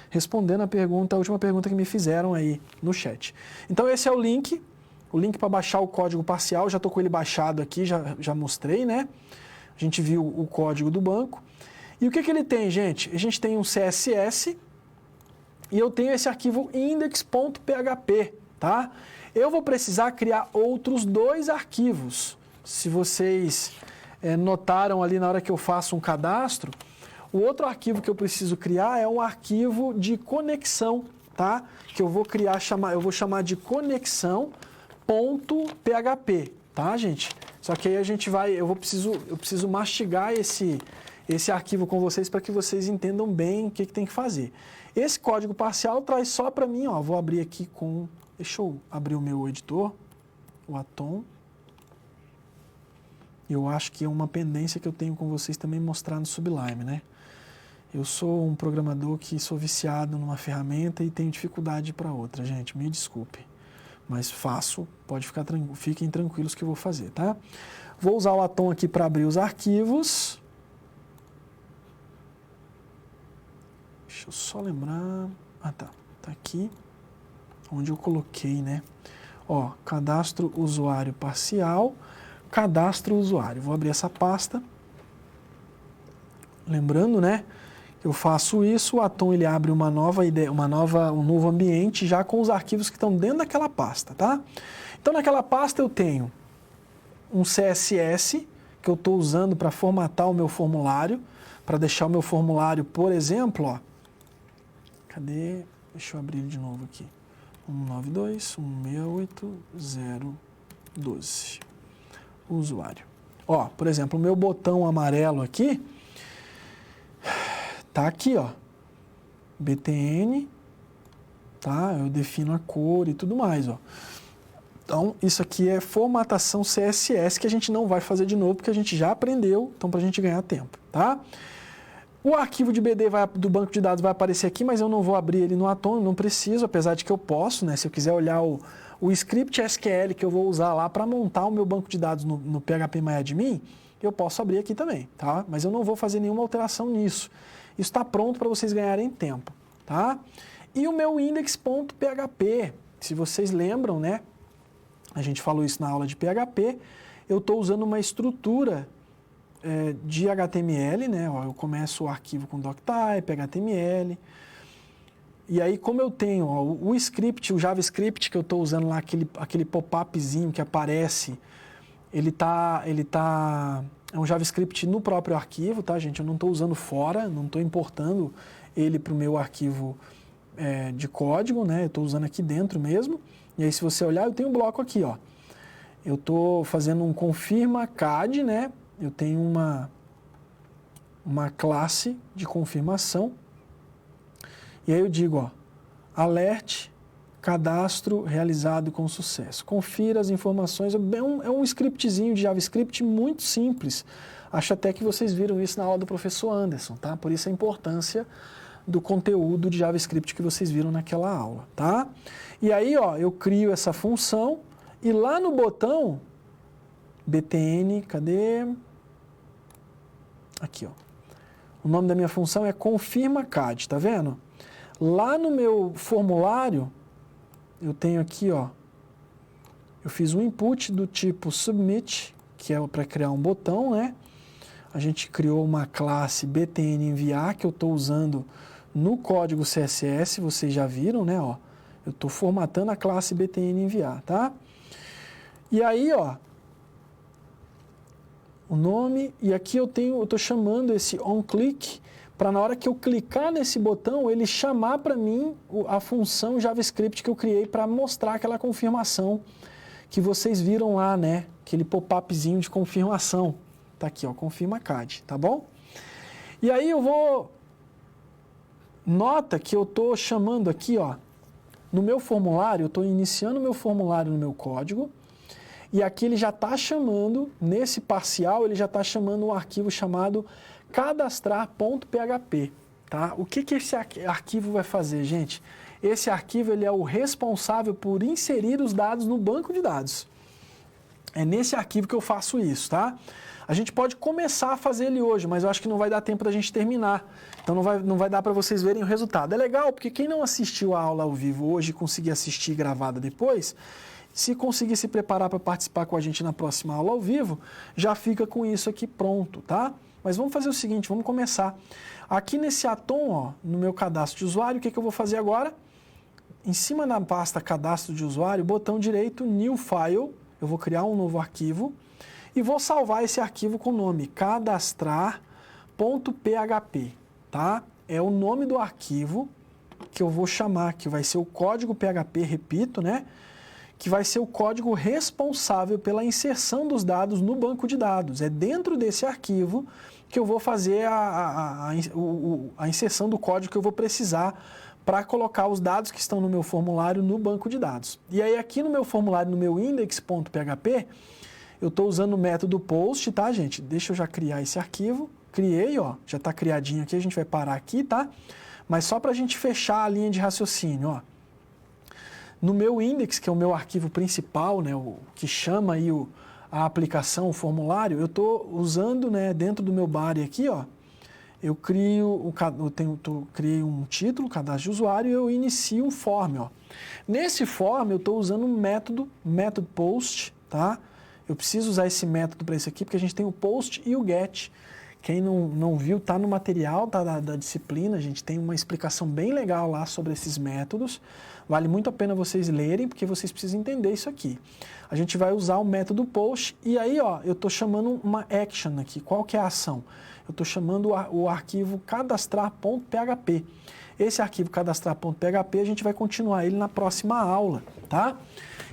Respondendo a última pergunta que me fizeram aí no chat. Então, esse é o link para baixar o código parcial, já estou com ele baixado aqui, já mostrei, né? A gente viu o código do banco. E o que ele tem, gente? A gente tem um CSS e eu tenho esse arquivo index.php, tá? Eu vou precisar criar outros 2 arquivos. Se vocês notaram ali na hora que eu faço um cadastro, o outro arquivo que eu preciso criar é um arquivo de conexão, tá? Que eu vou chamar de conexão.php, tá, gente? Só que aí eu preciso mastigar esse arquivo com vocês para que vocês entendam bem o que tem que fazer. Esse código parcial traz só para mim, ó, vou abrir aqui deixa eu abrir o meu editor, o Atom. Eu acho que é uma pendência que eu tenho com vocês também mostrar no Sublime, né? Eu sou um programador que sou viciado numa ferramenta e tenho dificuldade para outra, gente, me desculpe. Mas fiquem tranquilos que eu vou fazer, tá? Vou usar o Atom aqui para abrir os arquivos. Deixa eu só lembrar... tá aqui, onde eu coloquei, né? Ó, cadastro usuário parcial, cadastro usuário. Vou abrir essa pasta. Lembrando, né? Eu faço isso, o Atom ele abre um novo ambiente já com os arquivos que estão dentro daquela pasta, tá? Então, naquela pasta eu tenho um CSS que eu estou usando para formatar o meu formulário, para deixar o meu formulário, por exemplo, ó, cadê? Deixa eu abrir de novo aqui. 192.168.012. Usuário. Ó, por exemplo, o meu botão amarelo aqui, tá aqui, ó, BTN, tá? Eu defino a cor e tudo mais, ó. Então, isso aqui é formatação CSS que a gente não vai fazer de novo porque a gente já aprendeu, então pra gente ganhar tempo, tá? O arquivo de BD do banco de dados vai aparecer aqui, mas eu não vou abrir ele no Atom, não preciso, apesar de que eu posso, né? Se eu quiser olhar o script SQL que eu vou usar lá para montar o meu banco de dados no PHP-MyAdmin, eu posso abrir aqui também, tá? Mas eu não vou fazer nenhuma alteração nisso. Isso está pronto para vocês ganharem tempo, tá? E o meu index.php, se vocês lembram, né? A gente falou isso na aula de PHP, eu estou usando uma estrutura de HTML, né? Ó, eu começo o arquivo com doctype, HTML, E aí, como eu tenho ó, o script, o JavaScript que eu estou usando lá, aquele pop-upzinho que aparece, é um JavaScript no próprio arquivo, tá, gente? Eu não estou usando fora, não estou importando ele para o meu arquivo de código, né? Eu estou usando aqui dentro mesmo. E aí, se você olhar, eu tenho um bloco aqui, ó. Eu estou fazendo um confirma CAD, né? Eu tenho uma classe de confirmação. E aí eu digo, ó, alert, cadastro realizado com sucesso. Confira as informações. É um scriptzinho de JavaScript muito simples. Acho até que vocês viram isso na aula do professor Anderson, tá? Por isso a importância do conteúdo de JavaScript que vocês viram naquela aula, tá? E aí, ó, eu crio essa função e lá no botão btn, cadê? Aqui, ó. O nome da minha função é confirma CAD, tá vendo? Lá no meu formulário, eu tenho aqui, ó, eu fiz um input do tipo submit, que é para criar um botão, né? A gente criou uma classe btn enviar, que eu estou usando no código CSS, vocês já viram, né? Ó, eu estou formatando a classe btn enviar, tá? E aí, ó, o nome, e aqui eu estou chamando esse onClick, para na hora que eu clicar nesse botão, ele chamar para mim a função JavaScript que eu criei para mostrar aquela confirmação que vocês viram lá, né? Aquele pop-upzinho de confirmação. Tá aqui, ó, confirma CAD, tá bom? E aí eu vou... Nota que eu estou chamando aqui, ó, no meu formulário, eu estou iniciando o meu formulário no meu código, e aqui ele já está chamando, nesse parcial, ele já está chamando um arquivo chamado cadastrar.php, tá? O que esse arquivo vai fazer, gente? Esse arquivo ele é o responsável por inserir os dados no banco de dados. É nesse arquivo que eu faço isso, tá? A gente pode começar a fazer ele hoje, mas eu acho que não vai dar tempo da gente terminar. Então não vai dar para vocês verem o resultado. É legal, porque quem não assistiu a aula ao vivo hoje e conseguir assistir gravada depois, se conseguir se preparar para participar com a gente na próxima aula ao vivo, já fica com isso aqui pronto, tá? Mas vamos fazer o seguinte, vamos começar. Aqui nesse Atom, ó, no meu cadastro de usuário, o que eu vou fazer agora? Em cima da pasta cadastro de usuário, botão direito, New File, eu vou criar um novo arquivo e vou salvar esse arquivo com o nome cadastrar.php, tá? É o nome do arquivo que eu vou chamar, que vai ser o código PHP, repito, né? Que vai ser o código responsável pela inserção dos dados no banco de dados. É dentro desse arquivo que eu vou fazer a inserção do código que eu vou precisar para colocar os dados que estão no meu formulário no banco de dados. E aí aqui no meu formulário, no meu index.php, eu estou usando o método post, tá, gente? Deixa eu já criar esse arquivo. Criei, ó, já está criadinho aqui, a gente vai parar aqui, tá? Mas só para a gente fechar a linha de raciocínio, ó. No meu index, que é o meu arquivo principal, né, o que chama aí a aplicação, o formulário, eu estou usando, né, dentro do meu body aqui, ó, eu criei um título, cadastro de usuário, e eu inicio um form, ó. Nesse form eu estou usando um método post, tá? Eu preciso usar esse método para isso aqui, porque a gente tem o post e o get. Quem não viu, tá no material da disciplina, a gente tem uma explicação bem legal lá sobre esses métodos. Vale muito a pena vocês lerem, porque vocês precisam entender isso aqui. A gente vai usar o método post e aí, ó, eu estou chamando uma action aqui. Qual que é a ação? Eu estou chamando o arquivo cadastrar.php. Esse arquivo cadastrar.php, a gente vai continuar ele na próxima aula, tá?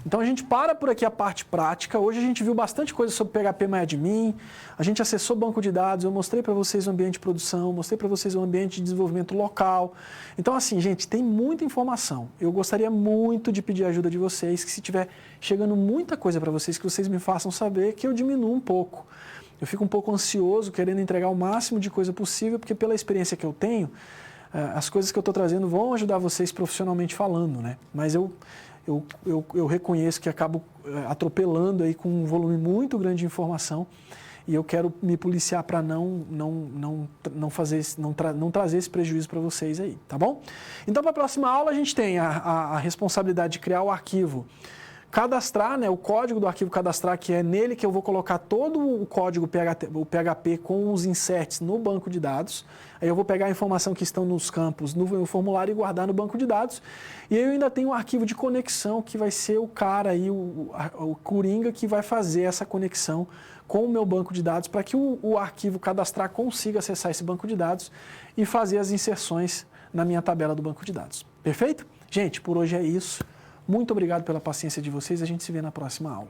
Então a gente para por aqui a parte prática. Hoje a gente viu bastante coisa sobre PHPMyAdmin, a gente acessou banco de dados, eu mostrei para vocês o ambiente de produção, mostrei para vocês o ambiente de desenvolvimento local. Então assim, gente, tem muita informação. Eu gostaria muito de pedir a ajuda de vocês, que se tiver chegando muita coisa para vocês, que vocês me façam saber, que eu diminuo um pouco. Eu fico um pouco ansioso, querendo entregar o máximo de coisa possível, porque pela experiência que eu tenho, as coisas que eu estou trazendo vão ajudar vocês profissionalmente falando, né? Mas eu reconheço que acabo atropelando aí com um volume muito grande de informação e eu quero me policiar para não trazer esse prejuízo para vocês aí, tá bom? Então, para a próxima aula, a gente tem a responsabilidade de criar o arquivo cadastrar, né, o código do arquivo cadastrar, que é nele que eu vou colocar todo o código o PHP com os inserts no banco de dados. Aí eu vou pegar a informação que estão nos campos no formulário e guardar no banco de dados. E aí eu ainda tenho um arquivo de conexão, que vai ser o cara aí, o Coringa, que vai fazer essa conexão com o meu banco de dados para que o arquivo cadastrar consiga acessar esse banco de dados e fazer as inserções na minha tabela do banco de dados. Perfeito? Gente, por hoje é isso. Muito obrigado pela paciência de vocês. A gente se vê na próxima aula.